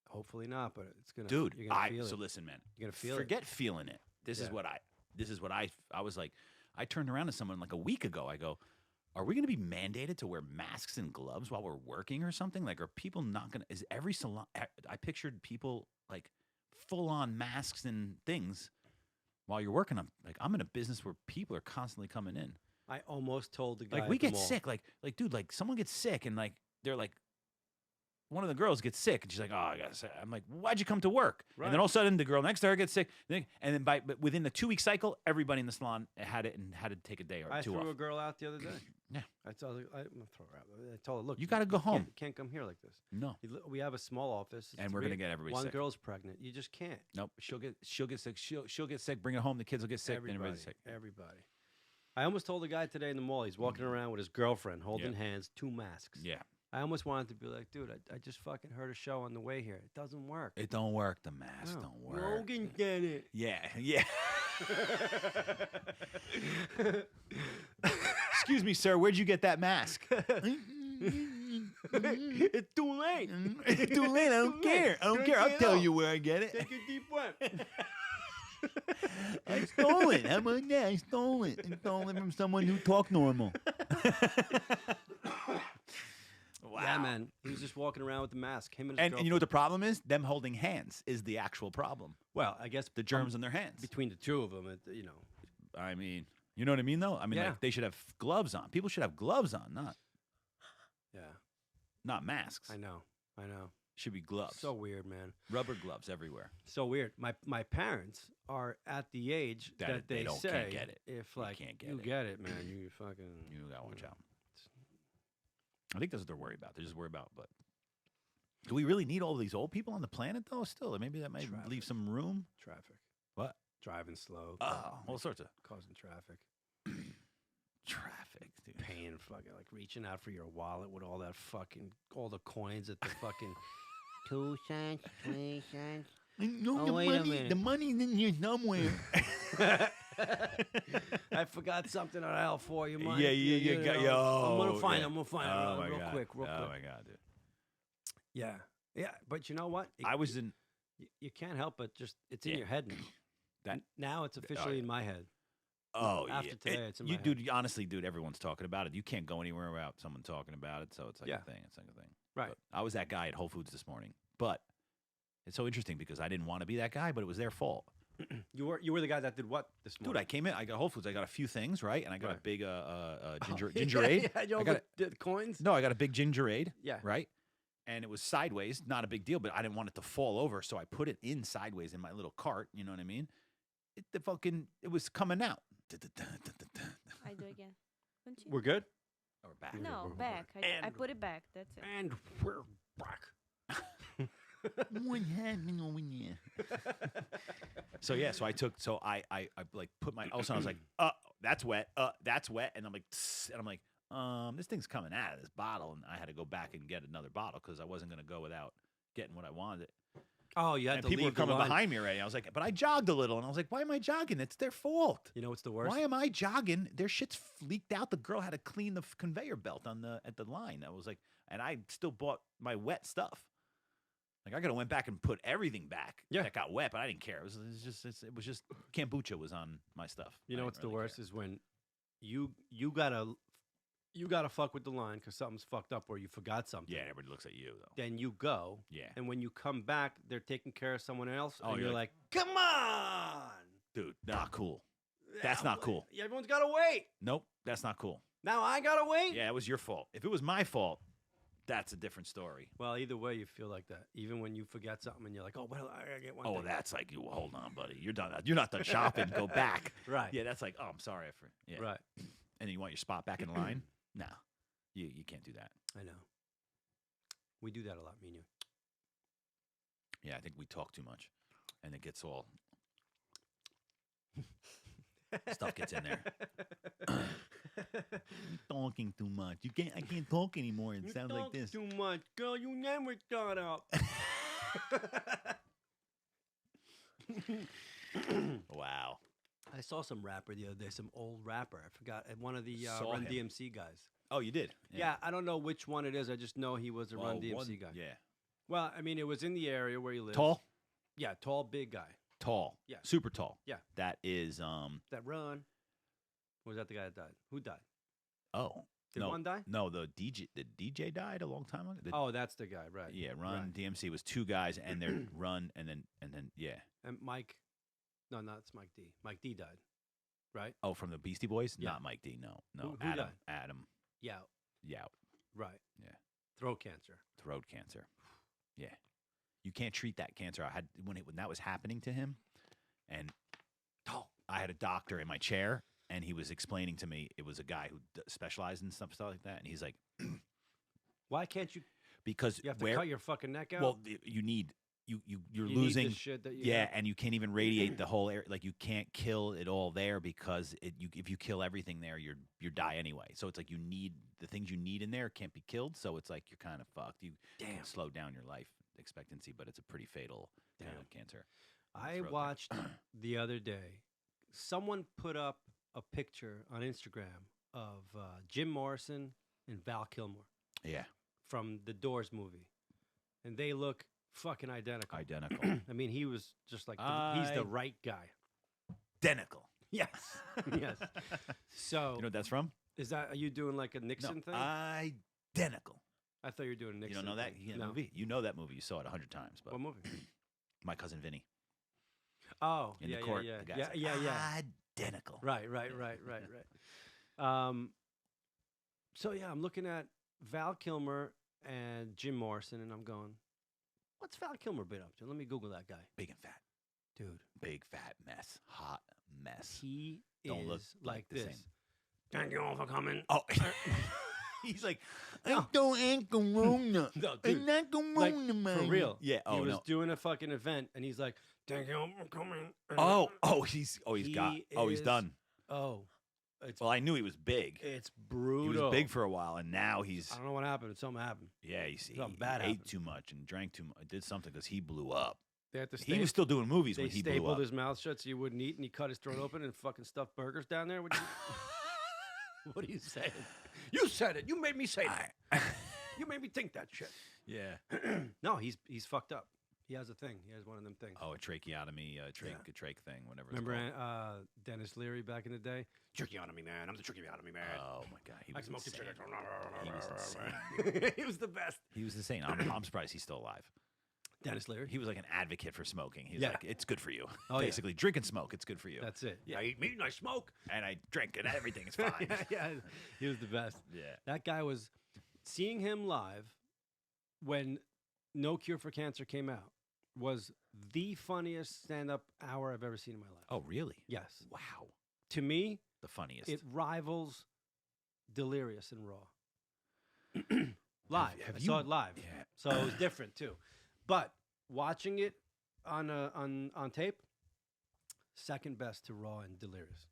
hopefully not, but it's gonna. Dude, you're gonna feel so it. listen, man. You're gonna feel it. Forget feeling it. This is Yeah. what I was like, I turned around to someone like a week ago. I go, are we going to be mandated to wear masks and gloves while we're working or something? Like, are people not going to, is every salon, I pictured people like full on masks and things while you're working. I'm in a business where people are constantly coming in. I almost told the guy. Like we at the get mall, sick. Like, dude, like someone gets sick and like, they're like, one of the girls gets sick and she's like, "Oh, I got sick." I'm like, "Why'd you come to work?" And Right. then all of a sudden, the girl next to her gets sick, and then but within the 2-week cycle, everybody in the salon had it and had to take a day or I two threw off. a girl out the other day. Yeah. I told her, I'm gonna throw her out. I told her, look, You gotta go home. Can't come here like this. No, We have a small office, it's and we're gonna three- get everybody one sick. girl's pregnant. You just can't. Nope, she'll get sick. She'll get sick. Bring it home. The kids will get sick. Then Everybody, everybody's sick. everybody. I almost told a guy today in the mall. He's walking around with his girlfriend, holding Yeah. hands, 2 masks. Yeah, I almost wanted to be like, dude, I just fucking heard a show on the way here. It doesn't work. it don't work. The mask No. don't work. Logan, get it. Yeah, yeah. Excuse me, sir. Where'd you get that mask? It's too late. It's too late. I don't care. I don't care. I'll Drink it tell out. you where I get it. Take a deep breath. I stole it. How about that? I stole it. I stole it from someone who talked normal. Wow. Yeah, man. He was just walking around with the mask. Him and his And girlfriend. you know what the problem is? Them holding hands is the actual problem. Well, I guess The germs in their hands. between the two of them, you know. I mean, you know what I mean, though? I mean, Yeah. like, they should have gloves on. People should have gloves on, Yeah, not masks. I know. Should be gloves. So weird, man. Rubber gloves everywhere. So weird. My parents are at the age That that they they don't- say can't get it. if You like can't get you it. get it, man, you fucking You gotta watch out. I think that's what they're worried about. They're just worried about, but do we really need all these old people on the planet, though, still? Or maybe that might Traffic. leave some room? traffic, What? driving slow, Oh, all sorts of causing traffic, traffic, dude. paying fucking like reaching out for your wallet with all that fucking all the coins at the fucking 2 cents, 3 cents. No, Oh, wait a minute. the money's in here somewhere. I forgot something on aisle 4. You mind? Yeah, you got yo. I'm gonna find yeah. it. I'm gonna find Oh it my real God. quick, real Oh quick. my god, dude. Yeah, but you know what? I was in You can't help but just it's in Yeah. your head now. that. Now it's officially yeah. in my head. Oh, After yeah. today, it's in you, my head. dude. Honestly, dude, everyone's talking about it. You can't go anywhere without someone talking about it. So it's like Yeah. a thing. It's like a thing. Right. But I was that guy at Whole Foods this morning, but it's so interesting because I didn't want to be that guy, but it was their fault. You were the guy that did what this morning? Dude, I came in. I got Whole Foods. I got a few things, right? And I got a Right. big ginger Yeah, gingerade. yeah, you I got the coins. No, I got a big gingerade. Yeah. Right. And it was sideways, not a big deal, but I didn't want it to fall over, so I put it in sideways in my little cart. You know what I mean? It was coming out. I do again. Continue. We're good. Or back. No, we're back. I And- put it back. That's it. And we're back. What happened over there? So yeah, so I like put my also I was like, that's wet, and I'm like, tss, and I'm like, this thing's coming out of this bottle, and I had to go back and get another bottle because I wasn't gonna go without getting what I wanted. Oh, you had And to people were leave the coming line. behind me already. I was like, but I jogged a little, and I was like, why am I jogging? It's their fault. You know what's the worst? Why am I jogging? Their shit's leaked out. The girl had to clean the conveyor belt at the line. I was like, and I still bought my wet stuff. Like I could have went back and put everything back Yeah. that got wet, but I didn't care. It was just kombucha was on my stuff. You I know didn't what's the really worst care. is when you gotta fuck with the line because something's fucked up or you forgot something. Yeah, everybody looks at you though. Then you go, Yeah, and when you come back, they're taking care of someone else. Oh, and you're you're like, come on, dude, not cool. That's not cool. Yeah, everyone's gotta wait. Nope, that's not cool. Now I gotta wait. Yeah, it was your fault. If it was my fault, that's a different story. Well, either way, you feel like that. Even when you forget something and you're like, oh, well, I gotta get one. Oh, thing. that's like you. Hold on, buddy. You're done. You're not done shopping. Go back. right. Yeah, that's like. Oh, I'm sorry. Yeah. Right. And then you want your spot back in line? No, you can't do that. I know. We do that a lot, me and you. Yeah, I think we talk too much, and it gets all stuff gets in there. Talking too much. I can't talk anymore. It You sounds like talk this. too much, girl. You never shut up. Wow. I saw some rapper the other day, some old rapper. I forgot one of the Saw Run him. DMC guys. Oh, you did? Yeah. I don't know which one it is. I just know he was a Run DMC guy. Yeah. Well, I mean, it was in the area where he lives. Tall. Yeah, tall, big guy. Tall. Yeah. Super tall. Yeah. That is That Run. Or was that the guy that died? Who died? Oh. Did no, one die? No, the DJ died a long time ago. Oh, that's the guy, right? Yeah, Run right. DMC was two guys, and they're Run, and then yeah. And Mike. No, not it's Mike D. Mike D died, right? Oh, from the Beastie Boys? Yeah. Not Mike D. No, Who Adam. died? Adam. Yeah, Yout. right. Yeah. Throat cancer. Throat cancer. Yeah. You can't treat that cancer. I had when that was happening to him, and I had a doctor in my chair, and he was explaining to me it was a guy who specialized in stuff like that, and he's like, Why can't you? because You have to cut your fucking neck out. well, you need you're you losing. need the shit that you Yeah, got? and you can't even radiate the whole area. Like you can't kill it all there because if you kill everything there, you die anyway. So it's like you need the things you need in there can't be killed. So it's like you're kind of fucked. You Damn. can slow down your life expectancy, but it's a pretty fatal kind of cancer. I throat watched the other day. Someone put up a picture on Instagram of Jim Morrison and Val Kilmer Yeah, from the Doors movie, and they look fucking identical. identical, I mean, he was just like he's the right guy. identical. Yes, yes. So You know what that's from? is that are you doing like a Nixon thing? Identical. I thought you were doing a Nixon. You don't know that? thing. You know, No. movie? You know that movie. You saw it 100 times. But What movie? My Cousin Vinny Oh, in yeah, the court. yeah, the yeah, guy's yeah, like, yeah. Identical. Right. So yeah, I'm looking at Val Kilmer and Jim Morrison, and I'm going, "What's Val Kilmer been up to?" Let me Google that guy, Big and fat. dude. Big fat mess. Hot mess. He Don't is look like the this. same. Thank you all for coming. Oh, he's like, No. I don't ain't corona. No, I'm dude, not corona, like, man. for real. Yeah. he Oh was no. doing a fucking event, and he's like, "Thank you all for coming." He's got. He He's is done. Oh, it's Well, I knew he was big. it's He brutal. was big for a while, and now he's I don't know what happened. Something happened. yeah. He something bad ate happened. too much and drank too much. Did something because he blew up. They had to. He was still doing movies They when he blew stapled up. his mouth shut so he wouldn't eat, and he cut his throat open and fucking stuffed burgers down there. What are you saying? You said it. You made me say that. You made me think that shit. Yeah. No, he's fucked up. He has a thing. He has one of them things. Oh, a tracheotomy, a trach thing, whatever. Remember It's called. Dennis Leary back in the day? Tracheotomy man. I'm the tracheotomy man. Oh my god, he I was smoke the insane. cigarette. He was insane. He was the best. He was insane. I'm surprised he's still alive. Dennis Leary. He was like an advocate for smoking. He was Yeah. like, it's good for you. Oh, yeah. Basically, drink and smoke. It's good for you. That's it. Yeah. I eat meat and I smoke. And I drink and everything is fine. yeah, he was the best. Yeah. That guy was seeing him live when No Cure for Cancer came out was the funniest stand-up hour I've ever seen in my life. Oh, really? Yes. Wow. To me, The funniest. it rivals Delirious and Raw. Live. have I saw you- it live. yeah. So it was different too. But watching it on tape, second best to Raw and Delirious.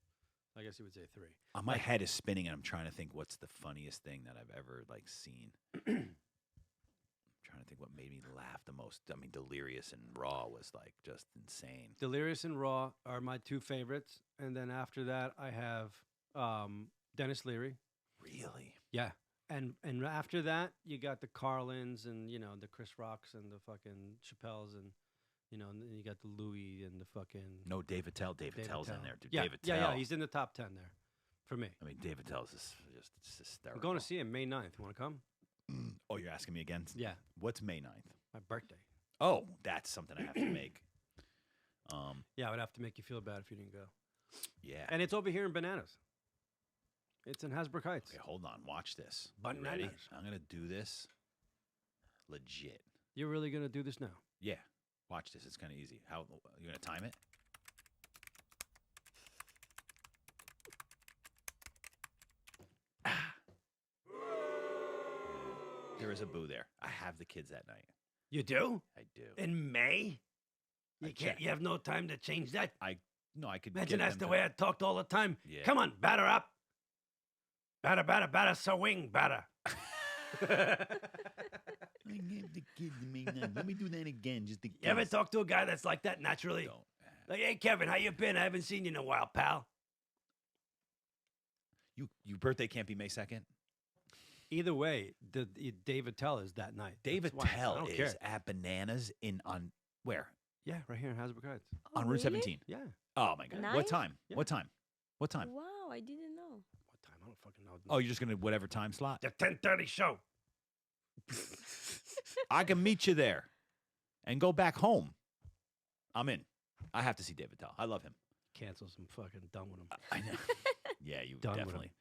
I guess you would say 3. My head is spinning, and I'm trying to think what's the funniest thing that I've ever like seen. I'm trying to think what made me laugh the most. I mean, Delirious and Raw was like just insane. Delirious and Raw are my 2 favorites, and then after that I have Dennis Leary. Really? Yeah, and after that you got the Carlins and the Chris Rocks and the fucking Chappelles and and then you got the Louis and the fucking No, Dave Attell. Dave Dave Attell's in Attell. there, dude. Yeah, Dave Attell. yeah, he's in the top 10 there for me. I mean, Dave Attell's just it's hysterical. I'm going to see him May 9th. Want to come? Oh, you're asking me again? Yeah, What's May 9th? my birthday. Oh, that's something I have to make. Yeah, I would have to make you feel bad if you didn't go. Yeah. And it's over here in Bananas. It's in Hasbrook Heights. Okay, hold on. Watch this. You ready? Bananas. I'm gonna do this. Legit. You're really gonna do this now? Yeah. Watch this. It's kind of easy. How you gonna time it? There is a boo there. I have the kids that night. You do? I do. In May? I can't- You have no time to change that. No, I could. Imagine get that's them the to- way I talked all the time. Yeah. Come on, batter up. Batter, batter, batter, swing, batter. I gave the kids the May 9th. Let me do that again, just to You ever talk to a guy that's like that naturally? Don't. Like, hey, Kevin, how you been? I haven't seen you in a while, pal. Your birthday can't be May 2nd. Either way, Dave Attell is that night. Dave That's why I Attell don't is care. at Bananas on where? Yeah, right here in Hasbrook Heights. Oh, On Route really? 17. Yeah. Oh my God. Nine? What time? Yeah. What time? What time? Wow, I didn't know. What time? I don't fucking know. Oh, you're just gonna whatever time slot. The 10:30 show. I can meet you there, and go back home. I'm in. I have to see David Tell. I love him. Cancels. I'm fucking done with him. I know. Yeah, you Done with him. definitely.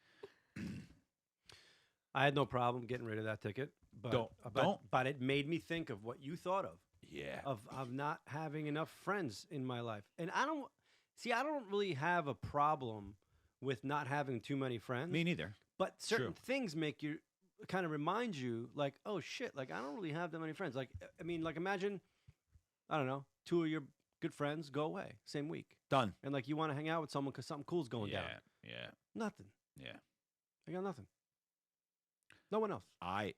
I had no problem getting rid of that ticket, but Don't. But it made me think of what you thought of Yeah. of not having enough friends in my life, and I don't really have a problem with not having too many friends. Me neither. But certain True. things make you kind of remind you, like, oh shit, like I don't really have that many friends. Like, I mean, like imagine, I don't know, 2 of your good friends go away same week, Done. and like you want to hang out with someone because something cool's going yeah. down. Yeah. Nothing. Yeah. I got nothing. No one else. I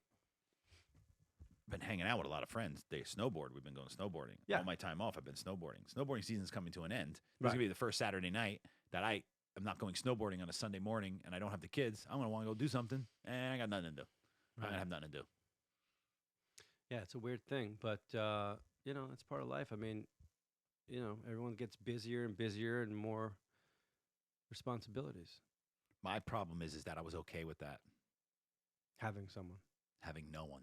been hanging out with a lot of friends. They snowboard. We've been going snowboarding. Yeah. All my time off, I've been snowboarding. Snowboarding season's coming to an end. This Right. is gonna be the first Saturday night that I am not going snowboarding on a Sunday morning, and I don't have the kids. I'm gonna want to go do something, and I got nothing to do. I'm Right. gonna have nothing to do. Yeah, it's a weird thing, but it's part of life. I mean, everyone gets busier and busier and more responsibilities. My problem is that I was okay with that, Having someone, having no one.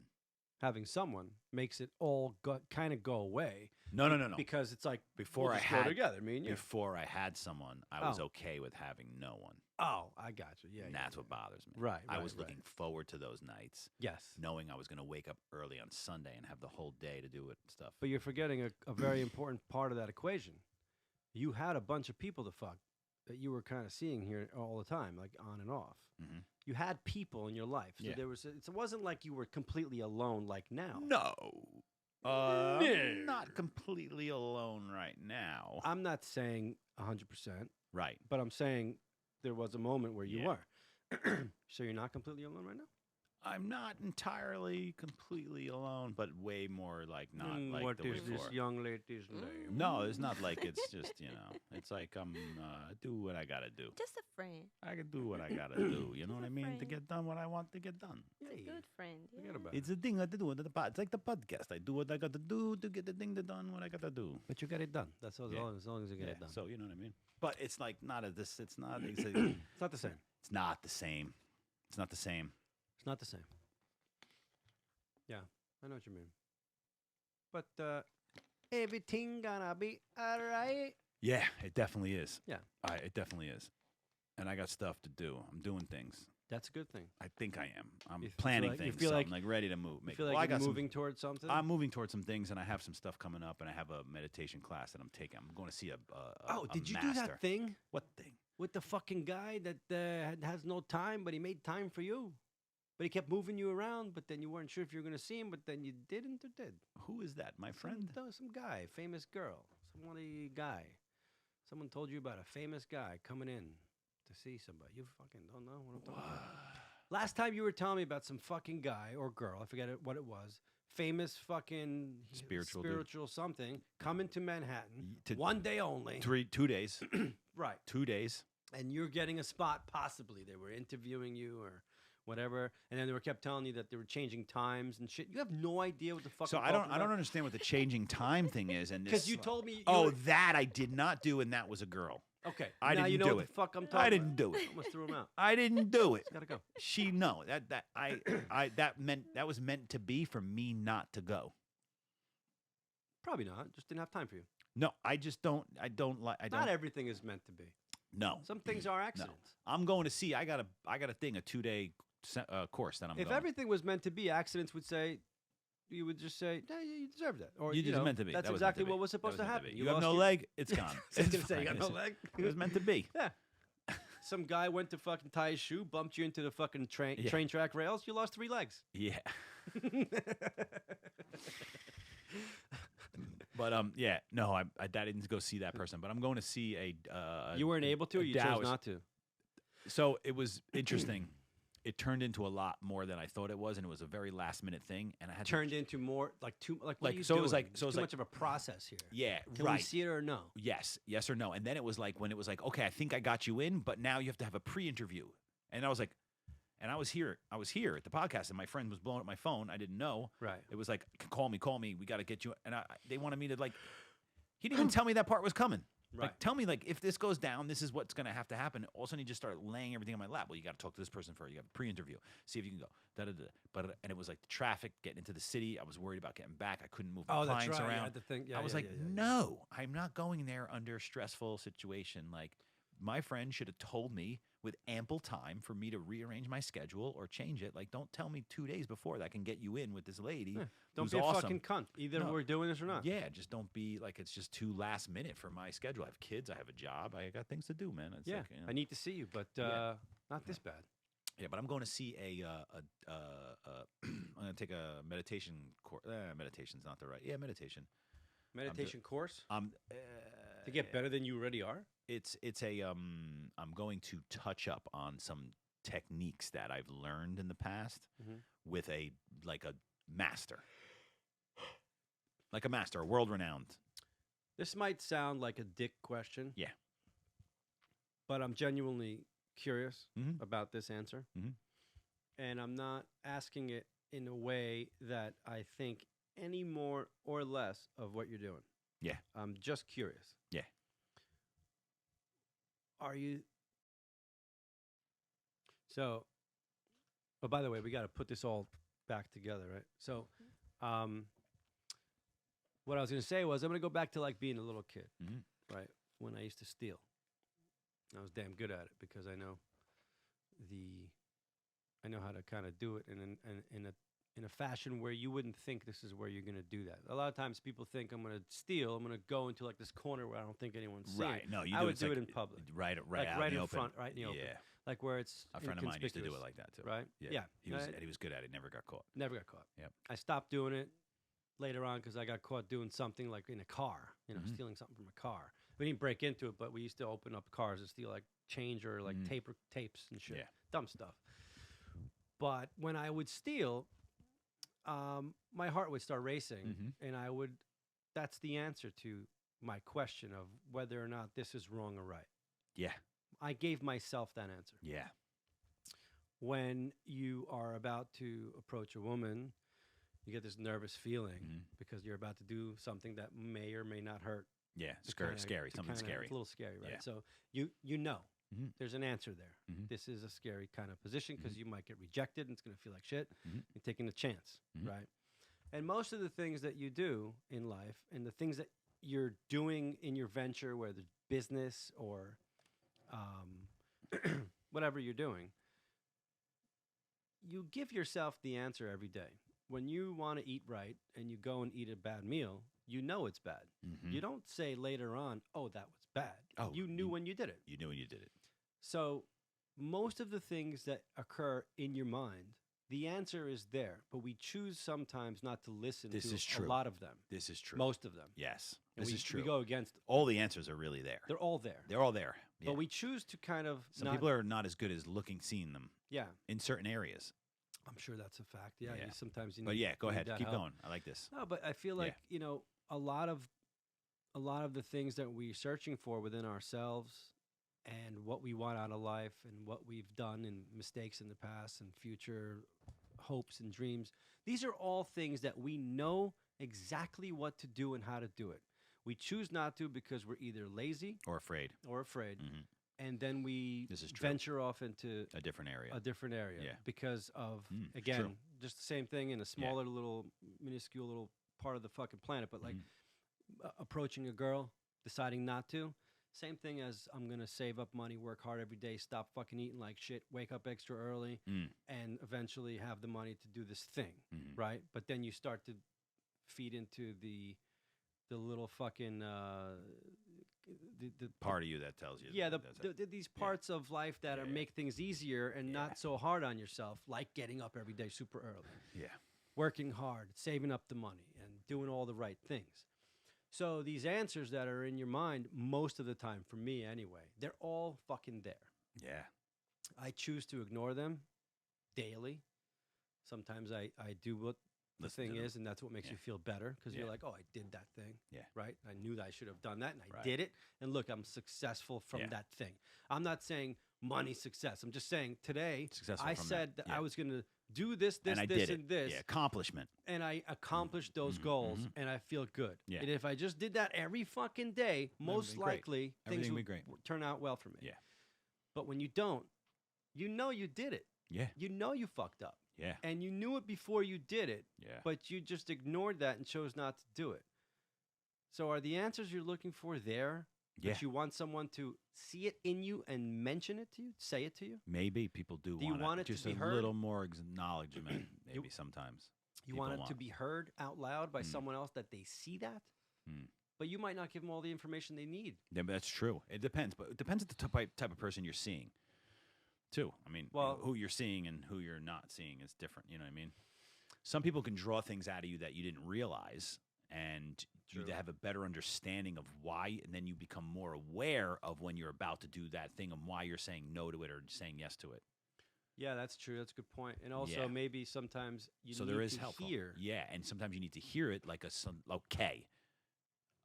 having someone makes it all kind of go away. No. Because it's like Before we'll I just go had together, me and you. Before I had someone, I was Oh. okay with having no one. Oh, I got you. Yeah, And yeah, that's yeah. what bothers me. Right, I right, was right. looking forward to those nights, Yes, knowing I was going to wake up early on Sunday and have the whole day to do it and stuff. but you're forgetting a very important part of that equation. You had a bunch of people to fuck that you were kind of seeing here all the time, like on and off. Mhm. You had people in your life, so Yeah. it wasn't like you were completely alone like now. No. No. I'm not completely alone right now. I'm not saying 100%, Right. but I'm saying there was a moment where you Yeah. were. So you're not completely alone right now? I'm not entirely completely alone, but way more like not like the way before. young lady's name? No, it's not like it's just, it's like I'm do what I gotta do. Just a friend. I can do what I gotta do. You know what I mean? To Friend. get done what I want to get done. It's a good friend. Forget Yeah. about it. It's a thing I have to do. It's like the podcast. I do what I gotta do to get the thing done. What I gotta do. But you got it done. That's all, Yeah. as long as you get it done. So you know what I mean. But it's like not a this. It's not. It's, It's not the same. it's not the same. It's not the same. It's not the same. Yeah, I know what you mean. but everything gonna be all right. Yeah, it definitely is. Yeah. It definitely is. And I got stuff to do. I'm doing things. That's a good thing. I think I am. I'm You feel planning like- you things. feel so like- I'm like ready to move. You Make, feel well, like I you're got moving towards something. I'm moving towards some things, and I have some stuff coming up, and I have a meditation class that I'm taking. I'm going to see a Oh, a did you master. do that thing What thing? with the fucking guy that has no time, but he made time for you? But he kept moving you around, but then you weren't sure if you were going to see him, but then you didn't or did. Who is that? My friend? Some guy, famous girl, somebody guy. Someone told you about a famous guy coming in to see somebody. You fucking don't know what I'm talking about. Last time you were telling me about some fucking guy or girl, I forget what it was. Famous fucking Spiritual dude. spiritual something coming to Manhattan to- one day only. 2 days. Right. 2 days. And you're getting a spot, possibly. They were interviewing you or whatever, and then they were kept telling you that they were changing times and shit. You have no idea what the fuck. So I'm I don't talking about. understand what the changing time thing is. And Because this- you told me. Oh, that I did not do, and that was a girl. okay. I now you didn't know do what it. the fuck I'm talking. I didn't do it. I almost threw him out. I didn't do it. Gotta go. She no that that was meant to be for me not to go. Probably not. Just didn't have time for you. No, I just don't. I don't like. I don't. Not everything is meant to be. No. Some things are accidents. I'm going to see. I got a thing, a 2-day course that I'm If going. everything was meant to be, accidents would say. You would just say, "No, you deserve that," or You just know, meant to be. That's That was meant to exactly be. what was That supposed was to meant happen. You have lost no your- leg. It's gone. I was It's gonna say you got fine. no leg. It was meant to be. Yeah. Some guy went to fucking tie his shoe, bumped you into the fucking train Yeah. train track rails. You lost 3 legs. Yeah. But yeah, no, I didn't go see that person. But I'm going to see a. You weren't able to, or a you chose Taoist- not to. So it was interesting. It turned into a lot more than I thought it was, and it was a very last minute thing. And I had Turned to, into more like too like. What Like, are you so it was doing? like- so it was too like- much of a process here. yeah, Can right. we see it or no? Yes or no. And then it was like when it was like, okay, I think I got you in, but now you have to have a pre-interview. And I was like, and I was here at the podcast, and my friend was blowing up my phone. I didn't know. Right. It was like, call me. We got to get you. And they wanted me to like. He didn't even tell me that part was coming. Right. Like, tell me, like, if this goes down, this is what's going to have to happen. All of a sudden, he just started laying everything on my lap. Well, you got to talk to this person first. You have a pre-interview. See if you can go. Da-da-da. But and it was like the traffic getting into the city. I was worried about getting back. I couldn't move my Oh, that's clients right. around. Yeah, the thing. Yeah, I was yeah, like, yeah, yeah, yeah. no, I'm not going there under a stressful situation. Like, my friend should have told me with ample time for me to rearrange my schedule or change it. Like, don't tell me 2 days before that I can get you in with this lady. Yeah. Don't who's be a awesome. fucking cunt. Either No. we're doing this or not. Yeah, just don't be like it's just too last minute for my schedule. I have kids, I have a job, I got things to do, man. It's Yeah. like, you know. I need to see you, but Yeah. not this bad. Yeah, but I'm going to see I'm going to take a meditation course. Meditation's not the right. Yeah, meditation. Meditation course to To get better than you already are. It's I'm going to touch up on some techniques that I've learned in the past Mhm. with a master. Like a master, a world renowned. This might sound like a dick question. Yeah. But I'm genuinely curious Mhm. about this answer. Mhm. And I'm not asking it in a way that I think any more or less of what you're doing. Yeah. I'm just curious. Yeah. Are you. So, oh, by the way, we got to put this all back together, right? So, what I was going to say was I'm going to go back to like being a little kid, Mhm. right? When I used to steal. I was damn good at it because I know how to kind of do it in a fashion where you wouldn't think this is where you're going to do that. A lot of times people think I'm going to steal. I'm going to go into like this corner where I don't think anyone's seeing. Right. No, you I do would it's do like, it in public. Right, Like out right in the in open. front, right in the open. Yeah. Like where it's A friend of mine used to do it inconspicuous, like that too. right? Yeah. He was right? and he was good at it. Never got caught. Never got caught. Yep. I stopped doing it later on because I got caught doing something like in a car, Mhm. stealing something from a car. We didn't break into it, but we used to open up cars and steal like change or like Mhm. tapes and shit. Yeah. Dumb stuff. But when I would steal, my heart would start racing Mhm. and that's the answer to my question of whether or not this is wrong or right. Yeah. I gave myself that answer. Yeah. When you are about to approach a woman, you get this nervous feeling Mhm. because you're about to do something that may or may not hurt. Yeah. to Scary. kinda- Scary. to Something kinda- scary. It's a little scary, right? Yeah. So you know Mhm. there's an answer there. Mhm. This is a scary kind of position because you might get rejected and it's going to feel like shit. Mhm. You're taking a chance, Mhm. right? And most of the things that you do in life and the things that you're doing in your venture, whether it's business or whatever you're doing, you give yourself the answer every day. When you want to eat right and you go and eat a bad meal, you know it's bad. Mhm. You don't say later on, oh, that was bad. Oh, you knew when you did it. You knew when you did it. So most of the things that occur in your mind, the answer is there, but we choose sometimes not to listen This to is true. a lot of them, This is true. most of them. Yes, And this we, is true. We go against, All the answers are really there. they're all there. They're all there. Yeah. But we choose to kind of Some not, people are not as good as seeing them yeah, in certain areas. I'm sure that's a fact. Yeah, Yeah. sometimes you need But yeah, go you need ahead. that Keep help. going. I like this. No, but I feel Yeah. like, you know, a lot of the things that we're searching for within ourselves and what we want out of life and what we've done and mistakes in the past and future hopes and dreams, these are all things that we know exactly what to do and how to do it. We choose not to because we're either lazy Or afraid. or afraid, Mhm. and then we This is true. venture off into A different area. a different area Yeah. because of Mm, again true. just the same thing in a smaller little minuscule little part of the fucking planet, but like approaching a girl, deciding not to, same thing as I'm gonna save up money, work hard every day, stop fucking eating like shit, wake up extra early, Mm. and eventually have the money to do this thing, Mhm. right? But then you start to feed into the little fucking the Part of you that tells you. yeah, that's it. these parts of life that Yeah, are yeah. make things easier and Yeah. not so hard on yourself, like getting up every day super early, Yeah. working hard, saving up the money, and doing all the right things. So these answers that are in your mind, most of the time, for me anyway, they're all fucking there. Yeah. I choose to ignore them daily. Sometimes I do what the Listen to thing them. is, and that's what makes Yeah. you feel better because you're Yeah. like, oh, I did that thing. Yeah. Right? I knew that I should have done that, and I Right. did it. And look, I'm successful from Yeah. that thing. I'm not saying money success. I'm just saying today Successful I from said that. that I was going to do this, and I this, did and it. this, Yeah. Accomplishment. and I accomplished those Mhm, goals, mhm. and I feel good. Yeah. And if I just did that every fucking day, most be great. likely things Everything would would be great. turn out well for me. Yeah. But when you don't, you know you did it. Yeah. You know you fucked up. Yeah. And you knew it before you did it, Yeah. but you just ignored that and chose not to do it. So are the answers you're looking for there? Yeah. That you want someone to see it in you and mention it to you, say it to you? Maybe people do Do you want it to just be a heard? little more acknowledgement. Maybe sometimes. You People want it to want. be heard out loud by Mm. someone else that they see that? Mm. But you might not give them all the information they need. Yeah, but that's true. It depends, but it depends on the type of person you're seeing, too. I mean, Well- who you're seeing and who you're not seeing is different. You know what I mean? Some people can draw things out of you that you didn't realize, and you True. have a better understanding of why, and then you become more aware of when you're about to do that thing and why you're saying no to it or saying yes to it. Yeah, that's true. That's a good point. And also Yeah. maybe sometimes you So need there is to helpful. hear. Yeah, and sometimes you need to hear it like okay.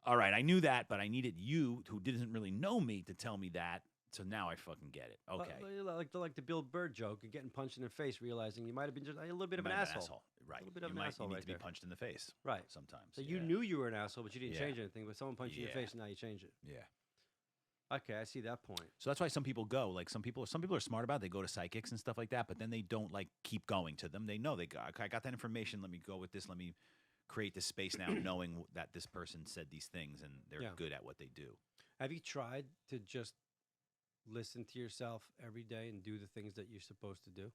All right, I knew that, but I needed you, who didn't really know me, to tell me that. So now I fucking get it. Okay. Like the Bill Burr joke of getting punched in the face, realizing you might have been just a little bit of an Might have been asshole. Right. little bit of you an might, asshole you need right to be there. punched in the face. Right. Sometimes. So yeah. you knew you were an asshole, but you didn't Yeah. change anything. But someone punched you in the Yeah. face, and now you change it. Yeah. Okay, I see that point. So that's why some people go. Like some people are smart about it. They go to psychics and stuff like that, but then they don't like keep going to them. They know they go, okay, I got that information. Let me go with this. Let me create this space now, knowing that this person said these things and they're Yeah. good at what they do. Have you tried to just listen to yourself every day and do the things that you're supposed to do?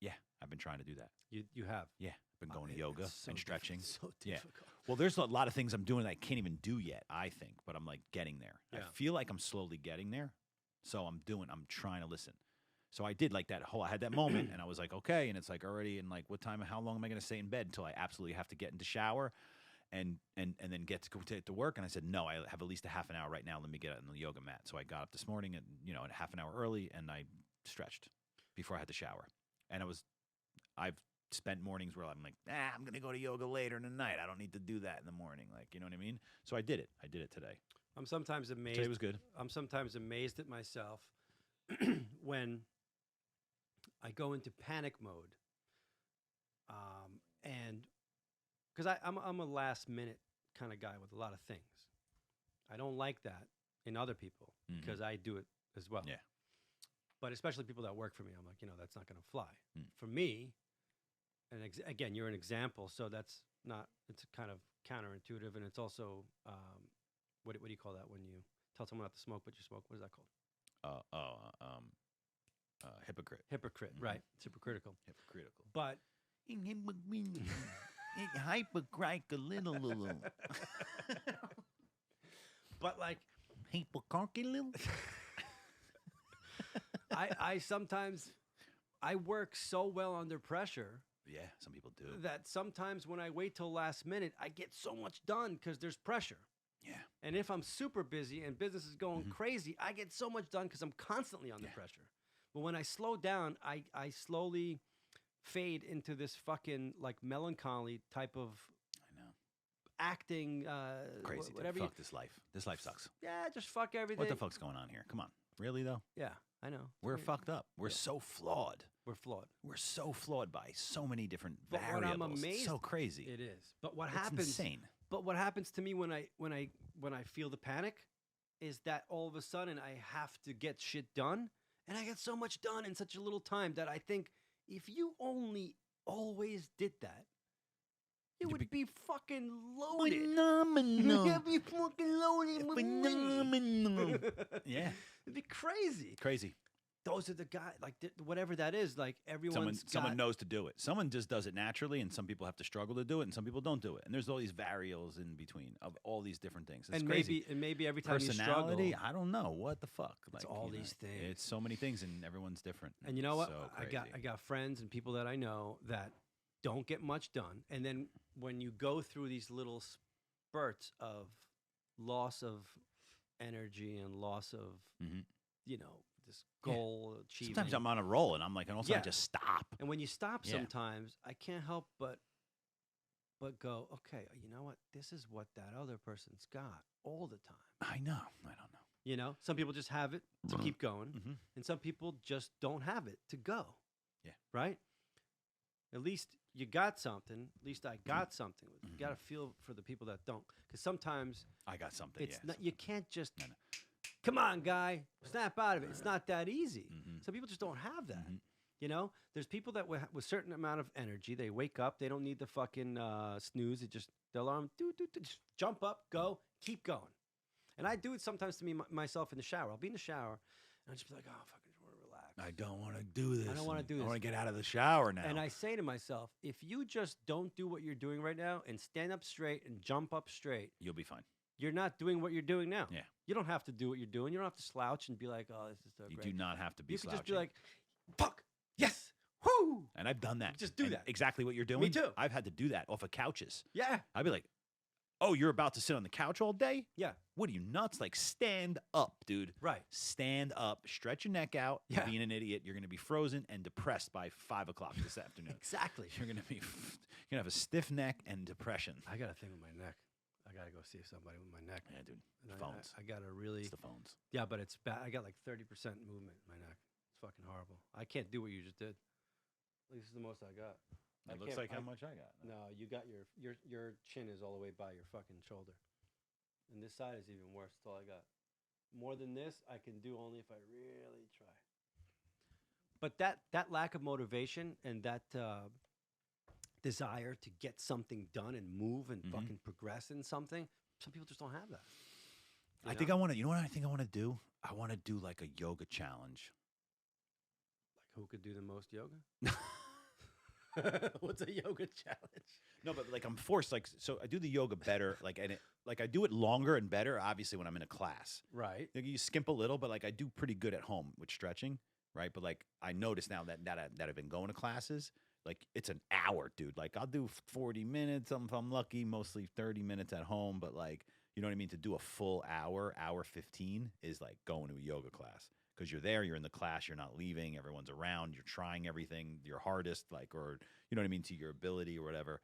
Yeah, I've been trying to do that. You have. Yeah, I've been going to It's yoga so and stretching. So Yeah. difficult. Well, there's a lot of things I'm doing that I can't even do yet, I think, but I'm like getting there. Yeah. I feel like I'm slowly getting there. So I'm trying to listen. So I did like I had that moment and I was like, okay. And it's like already in like what time, how long am I going to stay in bed until I absolutely have to get into shower and then get to go to work? And I said, no, I have at least a half an hour right now. Let me get on the yoga mat. So I got up this morning at a half an hour early and I stretched before I had to shower. And I've spent mornings where I'm like, I'm going to go to yoga later in the night. I don't need to do that in the morning. Like, you know what I mean? So I did it. I did it today. I'm sometimes amazed. Today was good. I'm sometimes amazed at myself when I go into panic mode, and because I'm a last minute kind of guy with a lot of things. I don't like that in other people Mhm. because I do it as well. Yeah. But especially people that work for me, I'm like, that's not going to fly. Mm. For me, again, you're an example, so that's not. It's kind of counterintuitive, and it's also what do you call that when you tell someone not to smoke but you smoke? What is that called? Hypocrite. Hypocrite, right? It's hypocritical. Hypocritical. But Hypocritical. but like Hypocritical. I sometimes I work so well under pressure Yeah, some people do. that sometimes when I wait till last minute, I get so much done because there's pressure. Yeah. And if I'm super busy and business is going Mhm. crazy, I get so much done because I'm constantly under Yeah. pressure. But when I slow down, I slowly fade into this fucking like melancholy type of I know. acting. Crazy. Dude. Whatever. Fuck this life. This life sucks. Yeah, just fuck everything. What the fuck's going on here? Come on. Really though? Yeah, I know. We're fucked up. We're so flawed. We're flawed. We're so flawed by so many different But what variables. I'm amazed, It's so crazy. It is. But what It's happens? insane. But what happens to me when I feel the panic is that all of a sudden I have to get shit done, and I get so much done in such a little time that I think if you only always did that, you You'd would be- be fucking loaded. Phenomenal. You'd be fucking loaded with money. Phenomenal. Yeah. It'd be crazy. Crazy. Those are the guys, like whatever that is, like everyone's Someone got- knows to do it. Someone just does it naturally, and some people have to struggle to do it, and some people don't do it. And there's all these variables in between of all these different things. It's and crazy. maybe every time you struggle, Personality, I don't know. What the fuck? It's all you know, these things. It's so many things, and everyone's different. And you know what? So I crazy. got friends and people that I know that don't get much done. And then when you go through these little spurts of loss of energy and loss of, Mhm. you know, this Yeah. goal achieving. Sometimes I'm on a roll, and I'm like, and also I Yeah. just stop. And when you stop Yeah. sometimes, I can't help but go, okay, you know what? This is what that other person's got all the time. I know. I don't know. You know, some people just have it to keep going, Mhm. and some people just don't have it to go. Yeah. Right? At least you got something. At least I got something. You Mhm. got to feel for the people that don't. Because sometimes I got something. it's yeah. not, you can't just, No. come on, guy, snap out of it. It's not that easy. Mhm. Some people just don't have that. Mhm. You know, there's people that with certain amount of energy, they wake up, they don't need the fucking snooze. It just, the alarm, just jump up, go, keep going. And I do it sometimes to me myself in the shower. I'll be in the shower, and I'll just be like, oh, fucking just want to relax. I don't want to do this. don't wanna and do I this. want to get out of the shower now. And I say to myself, if you just don't do what you're doing right now and stand up straight and jump up straight, You'll be fine. you're not doing what you're doing now. Yeah. You don't have to do what you're doing. You don't have to slouch and be like, oh, this is so You great. do not have to be You can just be slouching. like, fuck, yes, whoo. And I've done that. Just do And that. Exactly what you're doing. too. I've had to do that off of couches. Yeah. I'd be like, oh, you're about to sit on the couch all day? Yeah. What are you, nuts? Like, stand up, dude. Right. Stand up. Stretch your neck out. Yeah. You're being an idiot. You're going to be frozen and depressed by 5 o'clock this afternoon. Exactly. You're going to be, you're going to have a stiff neck and depression. I got a thing with my neck. I got to go see somebody with my neck. Yeah, dude. And Phones. I got to really. It's the phones. Yeah, but it's bad. I got like 30% movement in my neck. It's fucking horrible. I can't do what you just did. This is the most I got. I It looks can't- like how much I got. No, you got your chin is all the way by your fucking shoulder, and this side is even worse. That's all I got. More than this, I can do only if I really try. But that lack of motivation and that desire to get something done and move and Mhm. fucking progress in something, some people just don't have that. I think I want to, you know what I think I want to do? I want to do like a yoga challenge. Like who could do the most yoga? What's a yoga challenge? No, but like I'm forced, like, so I do the yoga better, like, and it, like I do it longer and better, obviously, when I'm in a class. Right. Like, you skimp a little, but like I do pretty good at home with stretching, right? But like I notice now that I've been going to classes, like it's an hour, dude. Like I'll do 40 minutes if I'm lucky, mostly 30 minutes at home, but like, you know what I mean? To do a full hour 15 is like going to a yoga class. Because you're there, you're in the class, you're not leaving, everyone's around, you're trying everything your hardest, like, or you know what I mean, to your ability or whatever.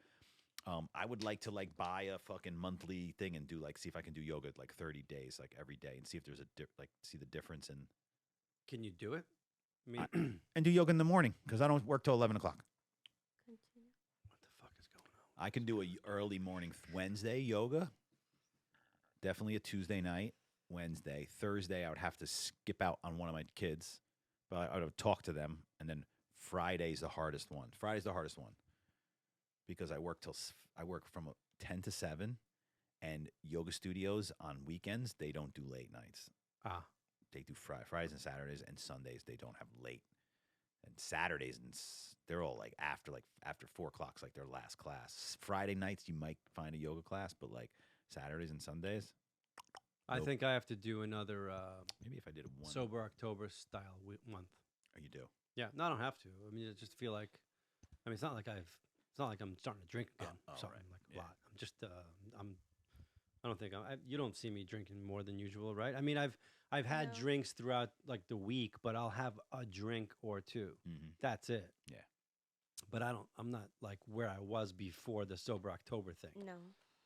I would like to like buy a fucking monthly thing and do like, see if I can do yoga like 30 days, like every day, and see if there's like see the difference in. Can you do it? I mean, And do yoga in the morning because I don't work till 11 o'clock. Continue. what the fuck is going on? I can do a early morning Wednesday yoga. Definitely a Tuesday night. Wednesday, Thursday, I would have to skip out on one of my kids, but I would talk to them, and then Friday's the hardest one. Friday's the hardest one because I work I work from 10 to 7, and yoga studios on weekends they don't do late nights. Ah, They do Fridays and Saturdays, and Sundays they don't have late. And Saturdays they're all like after 4 o'clock, like their last class. Friday nights you might find a yoga class, but like Saturdays and Sundays, I Nope. think I have to do another maybe if I did one. sober October style month. Oh, you do. Yeah, no, I don't have to. I mean, I just feel like, I mean, it's not like I'm starting to drink again. oh, something right. like a Yeah. lot. I'm just, I don't think you don't see me drinking more than usual, right? I mean, I've had No. drinks throughout like the week, but I'll have a drink or two. Mm-hmm. That's it. Yeah. But I'm not like where I was before the sober October thing, No.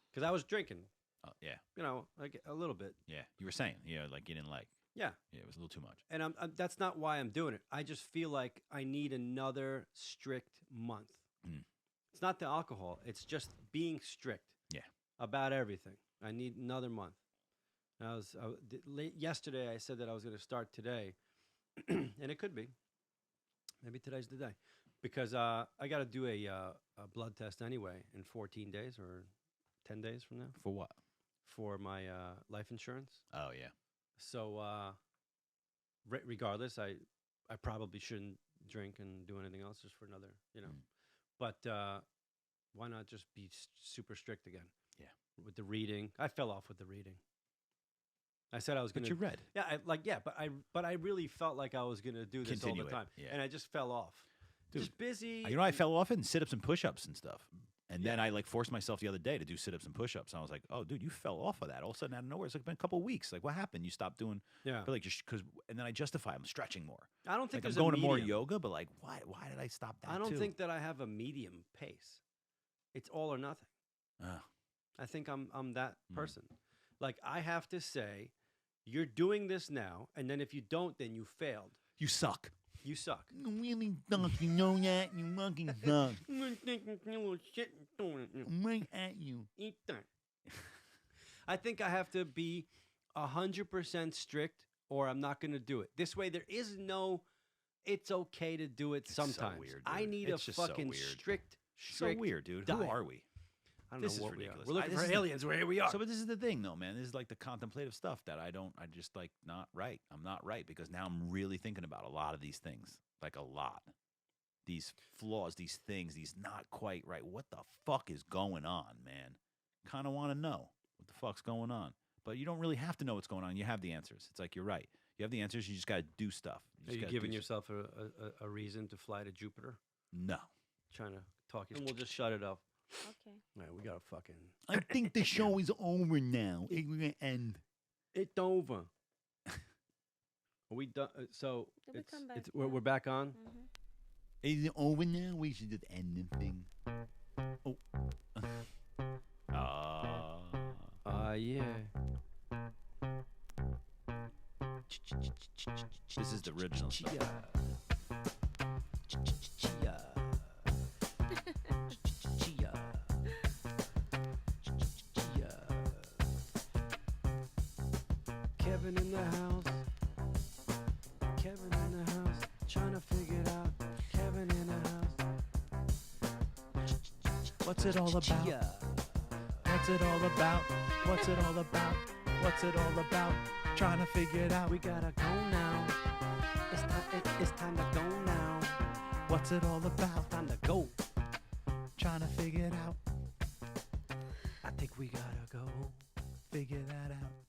because I was drinking, Oh, yeah, you know, like a little bit. yeah. You were saying, like you didn't like. Yeah. Yeah, it was a little too much. And that's not why I'm doing it. I just feel like I need another strict month. Mm. It's not the alcohol. It's just being strict. Yeah. About everything. I need another month. And yesterday I said that I was going to start today, and it could be. Maybe today's the day, because I got to do a blood test anyway in 14 days or 10 days from now For what? for my life insurance. Oh, yeah. So, regardless, I probably shouldn't drink and do anything else just for another, Mm. But why not just be super strict again? Yeah. With the reading, I fell off with the reading. I said I was going But to. you read. Yeah, but I really felt like I was going to do this Continue all it, the time, yeah. and I just fell off. Dude, just busy. You know, I fell off in sit-ups and push-ups and stuff. And then I like forced myself the other day to do sit-ups and push-ups. And I was like, "Oh, dude, you fell off of that all of a sudden out of nowhere." It's like been a couple of weeks. Like, what happened? You stopped doing? Yeah. But like just because, and then I justify I'm stretching more. I don't think Like I'm there's going a to more medium. yoga, but like, why? Why did I stop that? I don't too? think that I have a medium pace. It's all or nothing. Oh, I think I'm that Mm. person. Like I have to say, you're doing this now, and then if you don't, then you failed. you suck. You suck. You really suck. You know that. You fucking suck. I'm right at you. Eat that. I think I have to be 100% strict, or I'm not going to do it. This way, there is no. It's okay to do it It's so sometimes. weird, I dude. need It's a just so fucking weird. strict. So weird, dude. Who diet. are we? I don't This know is what ridiculous. we are. We're looking This for is the- aliens. Where we are. So, but this is the thing, though, man. This is like the contemplative stuff that I just like not right. I'm not right because now I'm really thinking about a lot of these things, like a lot. These flaws, these things, these not quite right. What the fuck is going on, man? Kind of want to know what the fuck's going on. But you don't really have to know what's going on. You have the answers. It's like you're right. You have the answers. You just got to do stuff. Are just you gotta giving do yourself a reason to fly to Jupiter? No. Trying to talk you. And we'll just shut it off. Okay. All right, we got to fucking. I think the show is over now. It's gonna end. It's over. Are we done? So Then we come back, we're back on. Mm-hmm. Is it over now? We should just end the thing. Oh. Yeah. This is the original stuff. Kevin in the house. Kevin in the house. Trying to figure it out. Kevin in the house. What's it all about? What's it all about? What's it all about? What's it all about? Trying to figure it out. We gotta go now. It's time to go now. What's it all about? Time to go. Trying to figure it out. I think we gotta go. Figure that out.